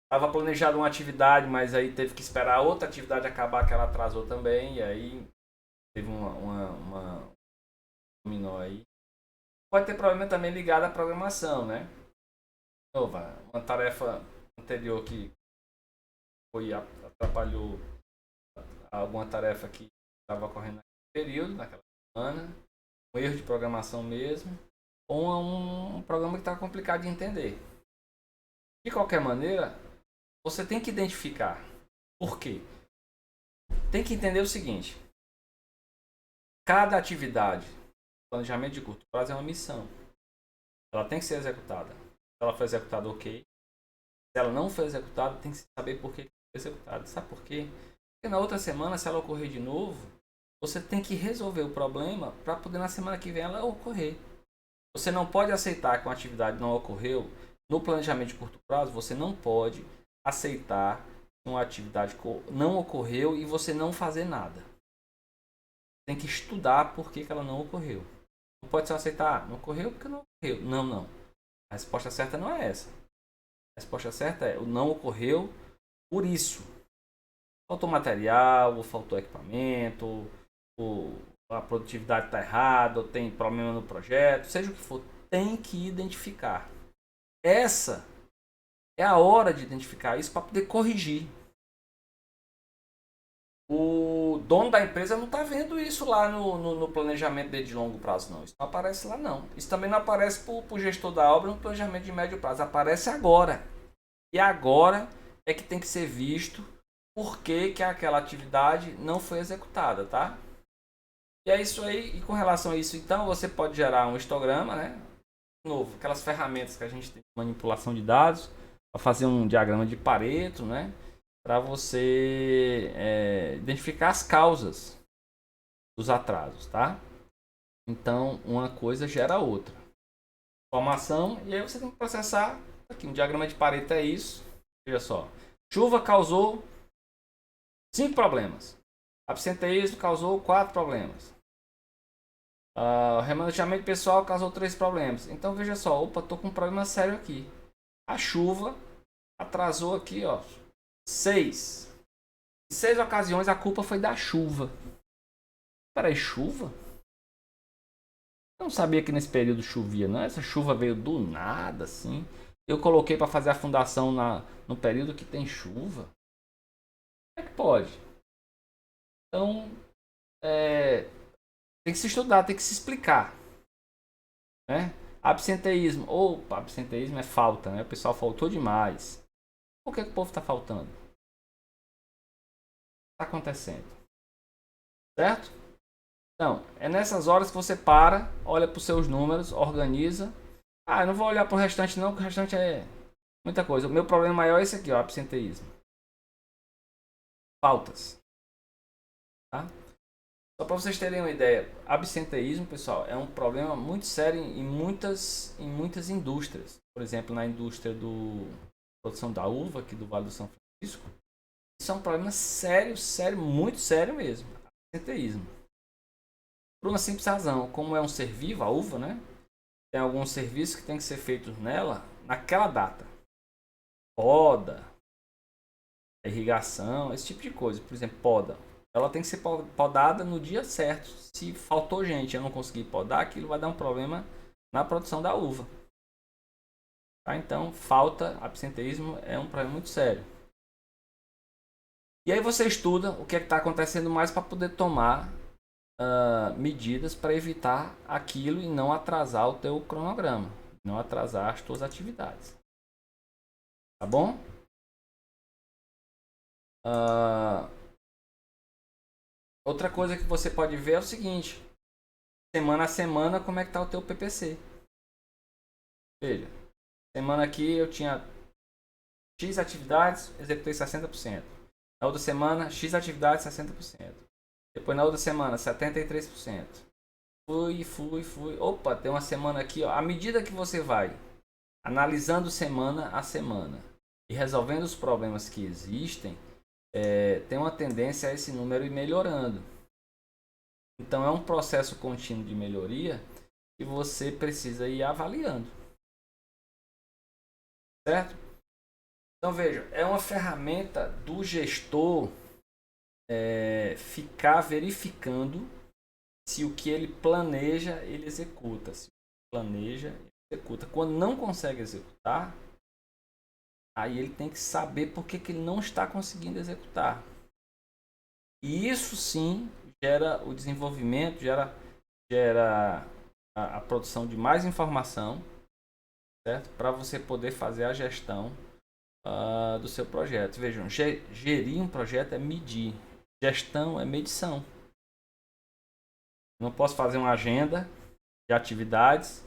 Estava planejado uma atividade, mas aí teve que esperar outra atividade acabar, que ela atrasou também, e aí teve uma dominó aí. Pode ter problema também ligado à programação, né? Uma tarefa anterior que atrapalhou alguma tarefa que estava ocorrendo naquele período, naquela semana, um erro de programação mesmo, ou um programa que está complicado de entender. De qualquer maneira, você tem que identificar. Por quê? Tem que entender o seguinte: cada atividade, planejamento de curto prazo, é uma missão. Ela tem que ser executada. Se ela for executada, ok. Se ela não for executada, tem que saber por que foi executada. Sabe por quê? Porque na outra semana, se ela ocorrer de novo, você tem que resolver o problema para poder na semana que vem ela ocorrer. Você não pode aceitar que uma atividade não ocorreu. No planejamento de curto prazo, você não pode aceitar que uma atividade não ocorreu e você não fazer nada. Tem que estudar por que ela não ocorreu. Não pode só aceitar, não ocorreu porque não ocorreu. Não. A resposta certa não é essa. A resposta certa é: o não ocorreu por isso. Faltou material, ou faltou equipamento, ou a produtividade está errada, ou tem problema no projeto, seja o que for, tem que identificar. Essa é a hora de identificar isso para poder corrigir. o dono da empresa não está vendo isso lá no planejamento dele de longo prazo, não. Isso não aparece lá, não. Isso também não aparece para o gestor da obra no planejamento de médio prazo. Aparece agora. E agora é que tem que ser visto por que aquela atividade não foi executada, tá? E é isso aí. E com relação a isso, então, você pode gerar um histograma, né? De novo, aquelas ferramentas que a gente tem de manipulação de dados, para fazer um diagrama de Pareto, né? Para você identificar as causas dos atrasos, tá? Então, uma coisa gera outra. Informação, e aí você tem que processar. Aqui, um diagrama de Pareto é isso. Veja só. Chuva causou 5 problemas. Absenteísmo causou 4 problemas. Remanejamento pessoal causou 3 problemas. Então, veja só. Opa, tô com um problema sério aqui. A chuva atrasou aqui, ó. 6. Em 6 ocasiões a culpa foi da chuva. Peraí, chuva? Eu não sabia que nesse período chovia, não. Essa chuva veio do nada, assim. Eu coloquei para fazer a fundação no período que tem chuva. Como é que pode? Então, tem que se estudar, tem que se explicar. Né? Absenteísmo. Opa, absenteísmo é falta, né? O pessoal faltou demais. Por que o povo está faltando? O que está acontecendo? Certo? Então, é nessas horas que você para, olha para os seus números, organiza. Eu não vou olhar para o restante não, porque o restante é muita coisa. O meu problema maior é esse aqui, ó, absenteísmo. Faltas. Tá? Só para vocês terem uma ideia, absenteísmo, pessoal, é um problema muito sério em muitas indústrias. Por exemplo, na indústria da produção da uva, aqui do Vale do São Francisco. Isso é um problema sério, muito sério mesmo. Absenteísmo. Por uma simples razão, como é um ser vivo, a uva, né? Tem alguns serviços que tem que ser feitos nela naquela data. Poda, irrigação, esse tipo de coisa. Por exemplo, poda. Ela tem que ser podada no dia certo. Se faltou gente e eu não conseguir podar, aquilo vai dar um problema na produção da uva. Tá? Então, absenteísmo é um problema muito sério. E aí você estuda o que está acontecendo mais para poder tomar medidas para evitar aquilo e não atrasar o teu cronograma, não atrasar as tuas atividades. Tá bom? Outra coisa que você pode ver é o seguinte: semana a semana, como é que tá o teu PPC? Veja, semana aqui eu tinha X atividades, executei 60%. Na outra semana, X atividades, 60%. Depois na outra semana, 73%. Fui. Opa, tem uma semana aqui, ó. À medida que você vai analisando semana a semana e resolvendo os problemas que existem, tem uma tendência a esse número ir melhorando. Então é um processo contínuo de melhoria que você precisa ir avaliando. Certo? Então veja, é uma ferramenta do gestor ficar verificando se o que ele planeja, ele executa. Se planeja, ele executa. Quando não consegue executar, aí ele tem que saber por que ele não está conseguindo executar. E isso sim gera o desenvolvimento, gera a produção de mais informação, certo? Para você poder fazer a gestão do seu projeto. Vejam, gerir um projeto é medir. Gestão é medição. Não posso fazer uma agenda de atividades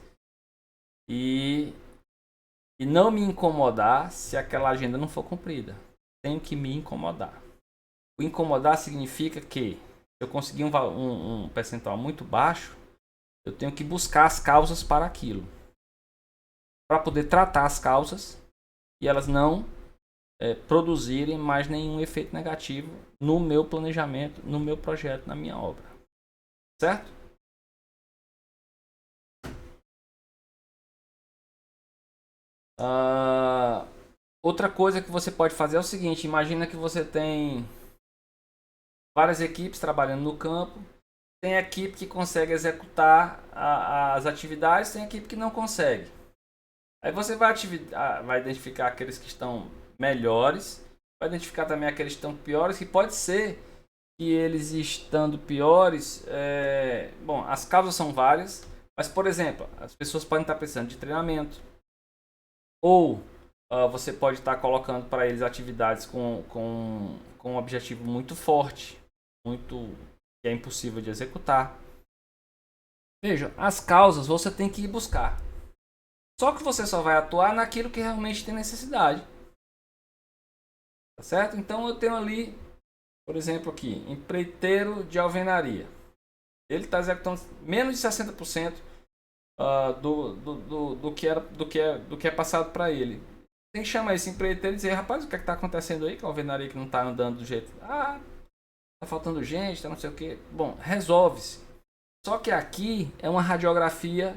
e não me incomodar se aquela agenda não for cumprida. Tenho que me incomodar. O incomodar significa que se eu conseguir um percentual muito baixo, eu tenho que buscar as causas para aquilo. Para poder tratar as causas e elas não produzirem mais nenhum efeito negativo no meu planejamento, no meu projeto, na minha obra. Certo? Outra coisa que você pode fazer é o seguinte: imagina que você tem várias equipes trabalhando no campo, tem equipe que consegue executar as atividades, tem equipe que não consegue. Aí você vai identificar aqueles que estão melhores, vai identificar também aqueles que estão piores, que pode ser que eles estando piores, bom, as causas são várias, mas por exemplo, as pessoas podem estar precisando de treinamento, ou você pode estar colocando para eles atividades com um objetivo muito forte, muito que é impossível de executar. Veja, as causas você tem que ir buscar. Só que você só vai atuar naquilo que realmente tem necessidade. Tá certo? Então eu tenho ali, por exemplo, aqui, empreiteiro de alvenaria. Ele está executando menos de 60% do que é passado para ele. Tem que chamar esse empreiteiro e dizer, rapaz, o que é que está acontecendo aí com a alvenaria que não está andando do jeito... Ah, tá faltando gente, tá não sei o que. Bom, resolve-se. Só que aqui é uma radiografia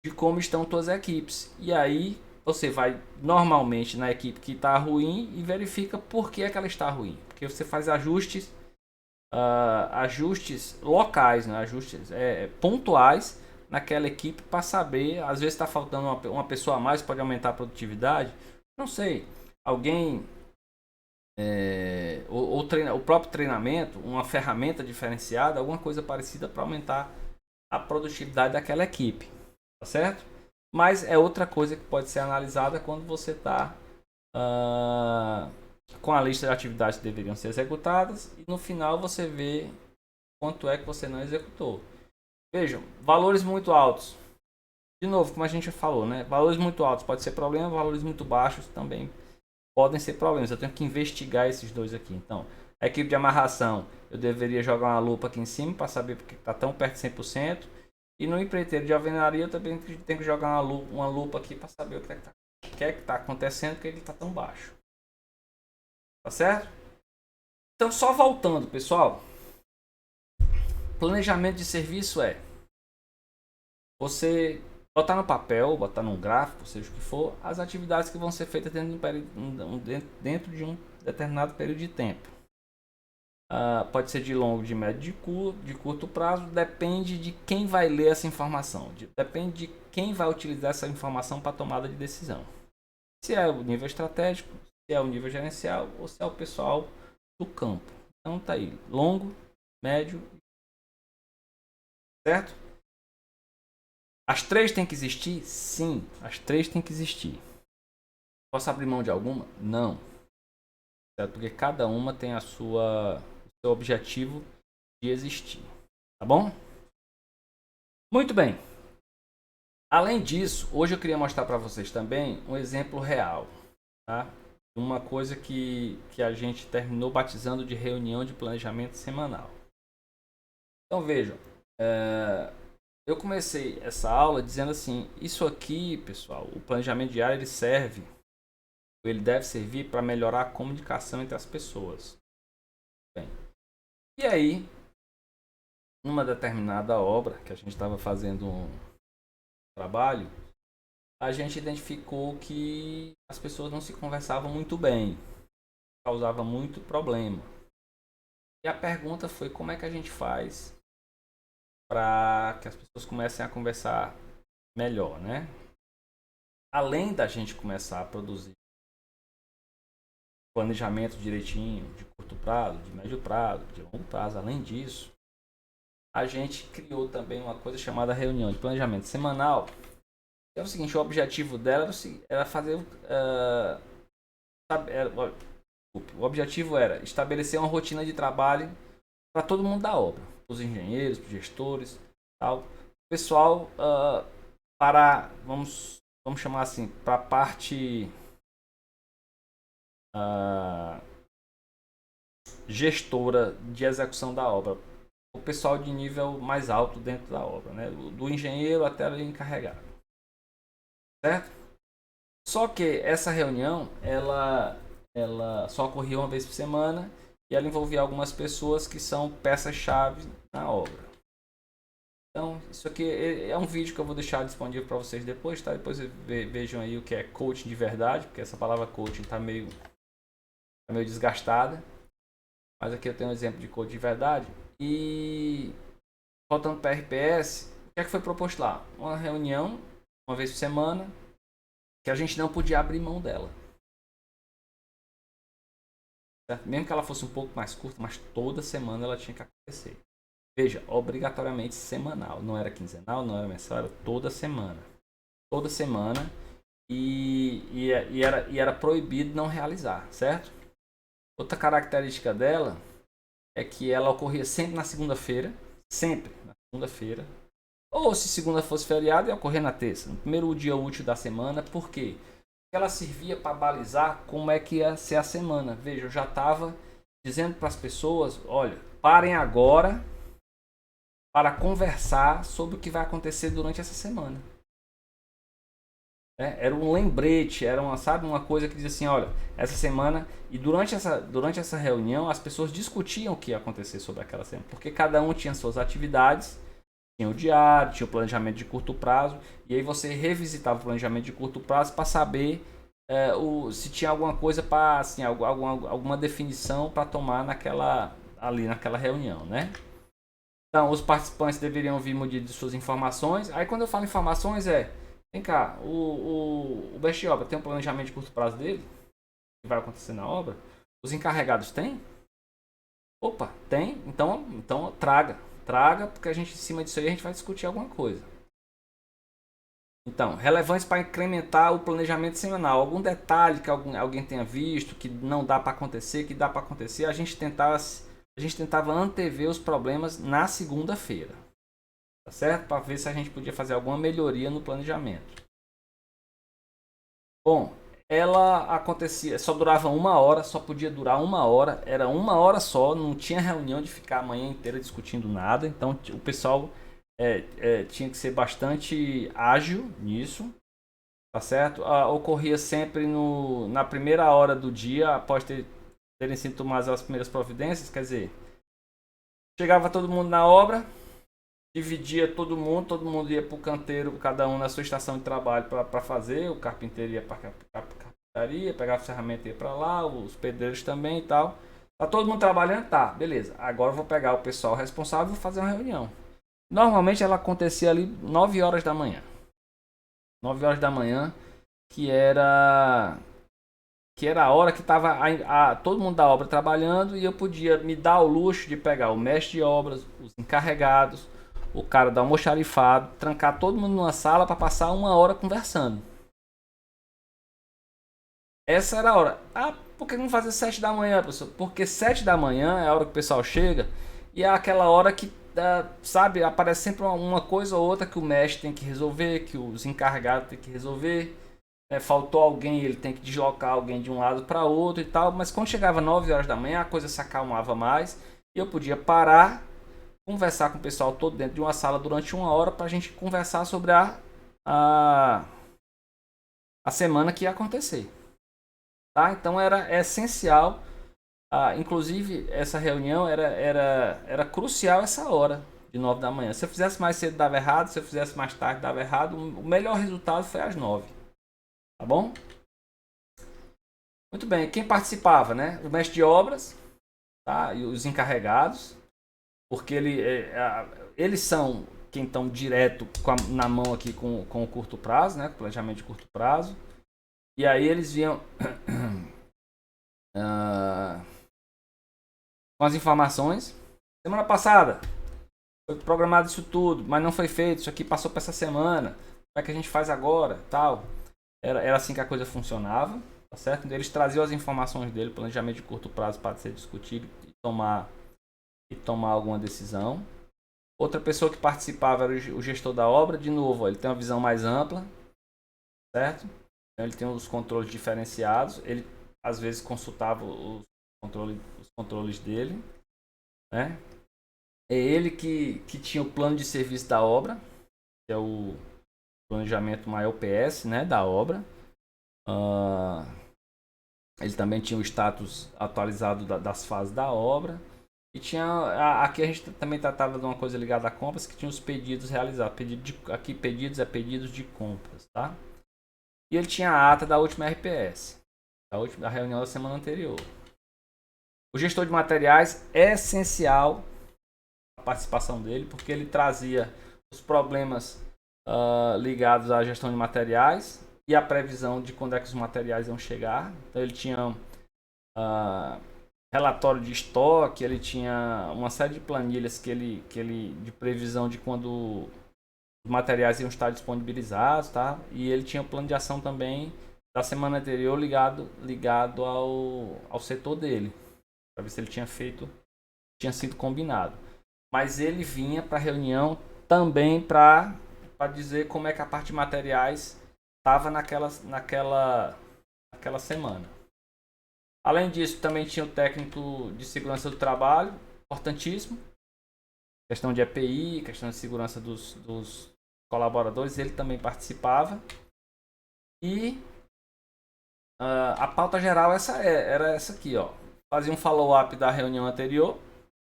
de como estão todas as equipes. E aí você vai normalmente na equipe que está ruim e verifica por que é que ela está ruim. Porque você faz ajustes, ajustes locais, né? Ajustes pontuais naquela equipe para saber. Às vezes está faltando uma pessoa a mais, pode aumentar a produtividade. Não sei. Alguém o próprio treinamento, uma ferramenta diferenciada, alguma coisa parecida para aumentar a produtividade daquela equipe, tá certo? Mas é outra coisa que pode ser analisada quando você está com a lista de atividades que deveriam ser executadas e no final você vê quanto é que você não executou. Vejam, valores muito altos. De novo, como a gente já falou, né? Valores muito altos pode ser problema, valores muito baixos também podem ser problemas. Eu tenho que investigar esses dois aqui. Então, a equipe de amarração, eu deveria jogar uma lupa aqui em cima para saber porque está tão perto de 100%. E no empreiteiro de alvenaria, eu também tenho que jogar uma lupa aqui para saber o que é que está acontecendo, porque ele está tão baixo. Tá certo? Então, só voltando, pessoal. Planejamento de serviço é você botar no papel, botar num gráfico, seja o que for, as atividades que vão ser feitas dentro de um determinado período de tempo. Pode ser de longo, de médio, de curto prazo, depende de quem vai ler essa informação, depende de quem vai utilizar essa informação para tomada de decisão. Se é o nível estratégico, se é o nível gerencial ou se é o pessoal do campo. Então tá aí, longo, médio, certo? As três têm que existir? Sim, as três têm que existir. Posso abrir mão de alguma? Não. Certo? Porque cada uma tem o seu objetivo de existir. Tá bom? Muito bem. Além disso, hoje eu queria mostrar para vocês também um exemplo real. Tá? Uma coisa que a gente terminou batizando de reunião de planejamento semanal. Então vejam. Eu comecei essa aula dizendo assim, isso aqui, pessoal, o planejamento diário ele deve servir para melhorar a comunicação entre as pessoas. Bem, e aí, numa determinada obra que a gente estava fazendo um trabalho, a gente identificou que as pessoas não se conversavam muito bem, causava muito problema. E a pergunta foi como é que a gente faz para que as pessoas comecem a conversar melhor, né? Além da gente começar a produzir planejamento direitinho, de curto prazo, de médio prazo, de longo prazo, além disso, a gente criou também uma coisa chamada reunião de planejamento semanal. É o seguinte, o objetivo dela era fazer o objetivo era estabelecer uma rotina de trabalho para todo mundo da obra, os engenheiros, os gestores, tal. O pessoal vamos chamar assim, para a parte gestora de execução da obra, o pessoal de nível mais alto dentro da obra, né? Do engenheiro até o encarregado, certo? Só que essa reunião ela só ocorria uma vez por semana e ela envolvia algumas pessoas que são peças-chave na obra. Então, isso aqui é um vídeo que eu vou deixar disponível para vocês depois, tá? Depois vejam aí o que é coaching de verdade, porque essa palavra coaching está meio desgastada. Mas aqui eu tenho um exemplo de coaching de verdade. E voltando para a RPS, o que é que foi proposto lá? Uma reunião, uma vez por semana, que a gente não podia abrir mão dela. certo? Mesmo que ela fosse um pouco mais curta, mas toda semana ela tinha que acontecer. Veja, obrigatoriamente semanal. Não era quinzenal, não era mensal, era toda semana. Toda semana. E era proibido não realizar, certo? Outra característica dela é que ela ocorria sempre na segunda-feira. Sempre na segunda-feira. Ou se segunda fosse feriado, ia ocorrer na terça. No primeiro dia útil da semana. Por quê? Porque ela servia para balizar como é que ia ser a semana. Veja, eu já estava dizendo para as pessoas, olha, parem agora para conversar sobre o que vai acontecer durante essa semana. Era um lembrete, era uma coisa que dizia assim, olha, essa semana, e durante essa reunião as pessoas discutiam o que ia acontecer sobre aquela semana, porque cada um tinha suas atividades, tinha o diário, tinha o planejamento de curto prazo, e aí você revisitava o planejamento de curto prazo para saber se tinha alguma coisa para, assim, alguma definição para tomar naquela reunião, né? Então, os participantes deveriam vir munidos de suas informações. Aí, quando eu falo informações, vem cá, o mestre de obra tem um planejamento de curto prazo dele, que vai acontecer na obra? Os encarregados têm? Opa, tem? Então traga, porque a gente, em cima disso aí, a gente vai discutir alguma coisa. Então, relevantes para incrementar o planejamento semanal. Algum detalhe que alguém tenha visto, que não dá para acontecer, que dá para acontecer, a gente tentava antever os problemas na segunda-feira. Tá certo? Para ver se a gente podia fazer alguma melhoria no planejamento. Bom, ela acontecia, só durava 1 hora, só podia durar 1 hora, era 1 hora só, não tinha reunião de ficar a manhã inteira discutindo nada, então o pessoal tinha que ser bastante ágil nisso, tá certo? Ocorria sempre na primeira hora do dia, após terem sido tomadas as primeiras providências, quer dizer, chegava todo mundo na obra, dividia todo mundo ia para o canteiro, cada um na sua estação de trabalho para fazer, o carpinteiro ia para a carpintaria, pegava a ferramenta e ia para lá, os pedreiros também e tal. Tá todo mundo trabalhando? Tá, beleza. Agora eu vou pegar o pessoal responsável e vou fazer uma reunião. Normalmente ela acontecia ali 9 horas da manhã. 9 horas da manhã, que era a hora que estava todo mundo da obra trabalhando e eu podia me dar o luxo de pegar o mestre de obras, os encarregados, o cara dar um almoxarifado, trancar todo mundo numa sala para passar 1 hora conversando. Essa era a hora. Ah, por que não fazer 7 da manhã, professor? Porque 7 da manhã é a hora que o pessoal chega e é aquela hora que, sabe, aparece sempre uma coisa ou outra que o mestre tem que resolver, que os encarregados têm que resolver. Faltou alguém, ele tem que deslocar alguém de um lado para outro e tal. Mas quando chegava 9 horas da manhã, a coisa se acalmava mais e eu podia parar, conversar com o pessoal todo dentro de uma sala durante 1 hora para a gente conversar sobre a semana que ia acontecer. Tá? Então era essencial, inclusive essa reunião era crucial essa hora de 9 da manhã. Se eu fizesse mais cedo dava errado, se eu fizesse mais tarde dava errado. O melhor resultado foi às 9. Tá bom? Muito bem, quem participava, né? O mestre de obras, tá? E os encarregados, porque eles são quem estão direto na mão aqui com o curto prazo, né? Com o planejamento de curto prazo. E aí eles vinham com as informações. Semana passada foi programado isso tudo, mas não foi feito. Isso aqui passou para essa semana. Como é que a gente faz agora? Tal. Era assim que a coisa funcionava, tá certo? Eles traziam as informações dele, planejamento de curto prazo para ser discutido e tomar alguma decisão. Outra pessoa que participava era o gestor da obra. De novo, ele tem uma visão mais ampla, certo? Ele tem os controles diferenciados. Ele às vezes consultava os controles dele, né? É ele que tinha o plano de serviço da obra, que é o planejamento maior PS, né, da obra. Ele também tinha o status atualizado das fases da obra. E tinha. Aqui a gente também tratava de uma coisa ligada a compras, que tinha os pedidos realizados. Aqui pedidos é pedidos de compras, tá? E ele tinha a ata da última RPS, da reunião da semana anterior. O gestor de materiais é essencial a participação dele, porque ele trazia os problemas ligados à gestão de materiais e a previsão de quando é que os materiais iam chegar. Então ele tinha relatório de estoque, ele tinha uma série de planilhas que ele de previsão de quando os materiais iam estar disponibilizados, tá? E ele tinha o plano de ação também da semana anterior ligado ao setor dele, para ver se ele tinha sido combinado. Mas ele vinha para a reunião também para dizer como é que a parte de materiais estava naquela semana. Além disso, também tinha o técnico de segurança do trabalho, importantíssimo. Questão de EPI, questão de segurança dos colaboradores, ele também participava. E a pauta geral era essa aqui, ó. Fazia um follow-up da reunião anterior,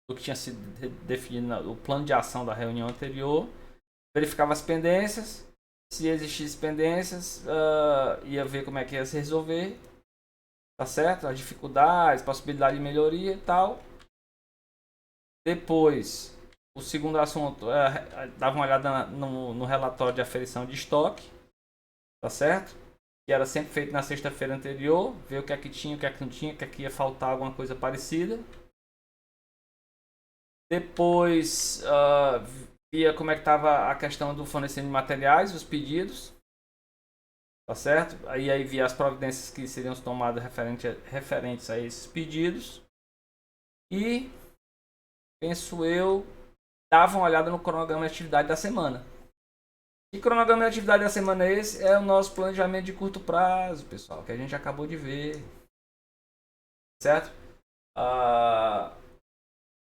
do que tinha sido definido, o plano de ação da reunião anterior, verificava as pendências, se existissem pendências, ia ver como é que ia se resolver, tá certo? As dificuldades, possibilidade de melhoria e tal. Depois, o segundo assunto, dava uma olhada no relatório de aferição de estoque, tá certo? Que era sempre feito na sexta-feira anterior, ver o que é que tinha, o que é que não tinha, o que é que ia faltar, alguma coisa parecida. Depois, via como é que estava a questão do fornecimento de materiais, os pedidos, tá certo? Aí via as providências que seriam tomadas referentes a esses pedidos. E, penso eu, dava uma olhada no cronograma de atividade da semana. E cronograma de atividade da semana é esse? É o nosso planejamento de curto prazo, pessoal, que a gente acabou de ver. Certo?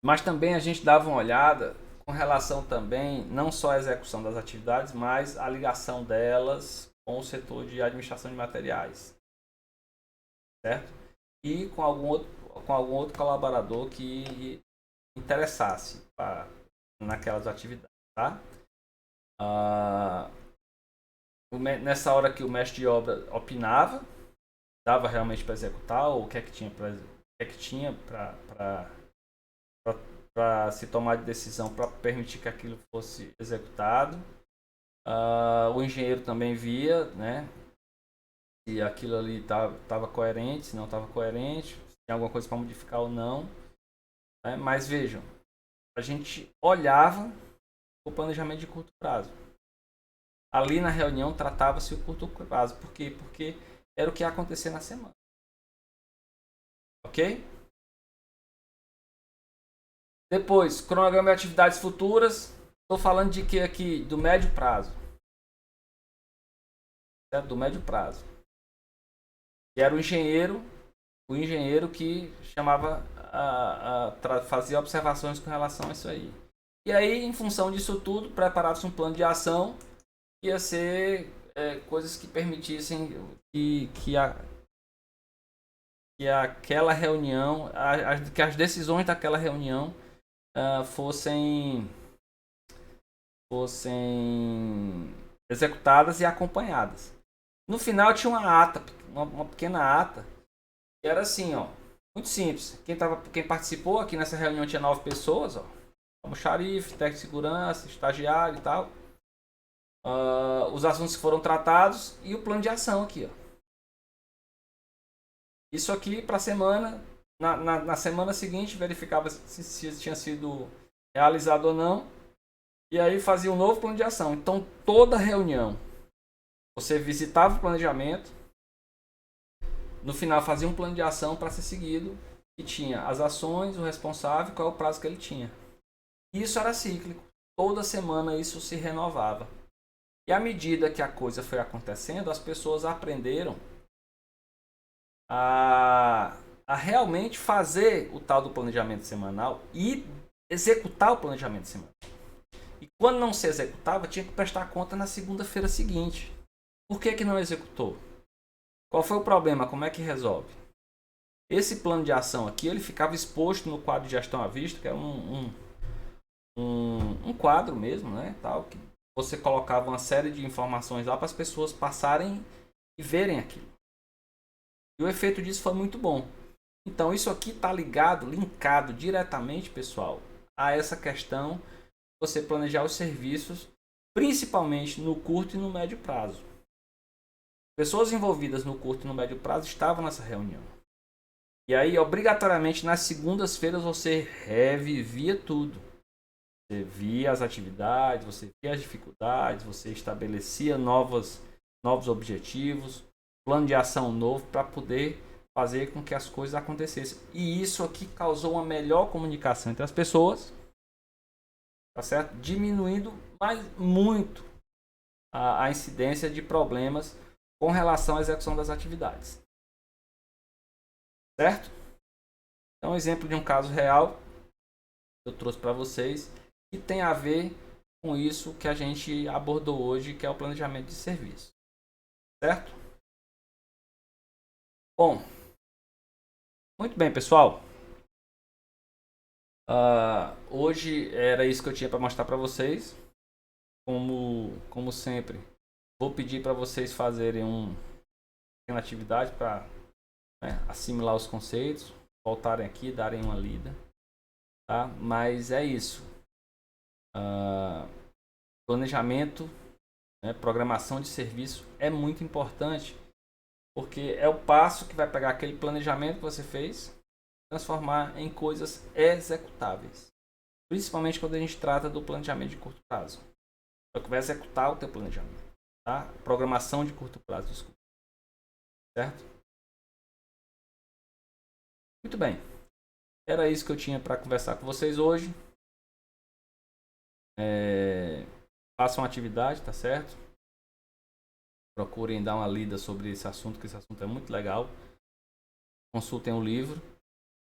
Mas também a gente dava uma olhada com relação também, não só à execução das atividades, mas a ligação delas com o setor de administração de materiais. Certo? E com algum outro colaborador que interessasse naquelas atividades. Tá? Nessa hora que o mestre de obra opinava, dava realmente para executar, ou o que é que tinha para se tomar de decisão para permitir que aquilo fosse executado. O engenheiro também via, né, se aquilo ali estava coerente, se não estava coerente, se tinha alguma coisa para modificar ou não. Né? Mas vejam, a gente olhava o planejamento de curto prazo. Ali na reunião tratava-se o curto prazo. Por quê? Porque era o que ia acontecer na semana. Ok? Depois, cronograma de atividades futuras. Estou falando de que aqui? Do médio prazo. Certo? Do médio prazo. E era o engenheiro que chamava, fazia observações com relação a isso aí. E aí, em função disso tudo, preparava-se um plano de ação que ia ser coisas que permitissem que aquela reunião, que as decisões daquela reunião fossem executadas e acompanhadas. No final tinha uma pequena ata, que era assim, ó, muito simples. Quem participou aqui nessa reunião tinha 9 pessoas, ó, como xarife, técnico de segurança, estagiário e tal. Os assuntos que foram tratados e o plano de ação aqui, ó. Isso aqui para a semana, na semana seguinte verificava se tinha sido realizado ou não, e aí fazia um novo plano de ação. Então toda reunião você visitava o planejamento, no final fazia um plano de ação para ser seguido, e tinha as ações, o responsável, qual é o prazo que ele tinha. Isso era cíclico, toda semana isso se renovava. E à medida que a coisa foi acontecendo, as pessoas aprenderam a realmente fazer o tal do planejamento semanal e executar o planejamento semanal. E quando não se executava, tinha que prestar conta na segunda-feira seguinte. Por que não executou? Qual foi o problema? Como é que resolve? Esse plano de ação aqui, ele ficava exposto no quadro de gestão à vista, que é um quadro mesmo, né? Tal, que você colocava uma série de informações lá para as pessoas passarem e verem aquilo. E o efeito disso foi muito bom. Então isso aqui está linkado diretamente, pessoal, a essa questão de você planejar os serviços, principalmente no curto e no médio prazo. Pessoas envolvidas no curto e no médio prazo estavam nessa reunião. E aí, obrigatoriamente, nas segundas-feiras você revivia tudo. Você via as atividades, você via as dificuldades, você estabelecia novos objetivos, plano de ação novo para poder fazer com que as coisas acontecessem. E isso aqui causou uma melhor comunicação entre as pessoas, tá certo? Diminuindo muito a incidência de problemas com relação à execução das atividades. Certo? Então, um exemplo de um caso real que eu trouxe para vocês que tem a ver com isso que a gente abordou hoje, que é o planejamento de serviço. Certo? Bom, muito bem, pessoal. Hoje era isso que eu tinha para mostrar para vocês. Como sempre, vou pedir para vocês fazerem uma pequena atividade para assimilar os conceitos, voltarem aqui, darem uma lida, tá? Mas é isso. Planejamento, programação de serviço é muito importante, porque é o passo que vai pegar aquele planejamento que você fez, transformar em coisas executáveis. Principalmente quando a gente trata do planejamento de curto prazo. É o que vai executar o teu planejamento, tá? Programação de curto prazo, desculpa. Certo? Muito bem. Era isso que eu tinha para conversar com vocês hoje. Façam atividade, tá certo? Procurem dar uma lida sobre esse assunto, que esse assunto é muito legal. Consultem o livro,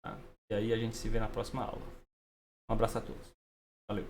tá? E aí a gente se vê na próxima aula. Um abraço a todos. Valeu.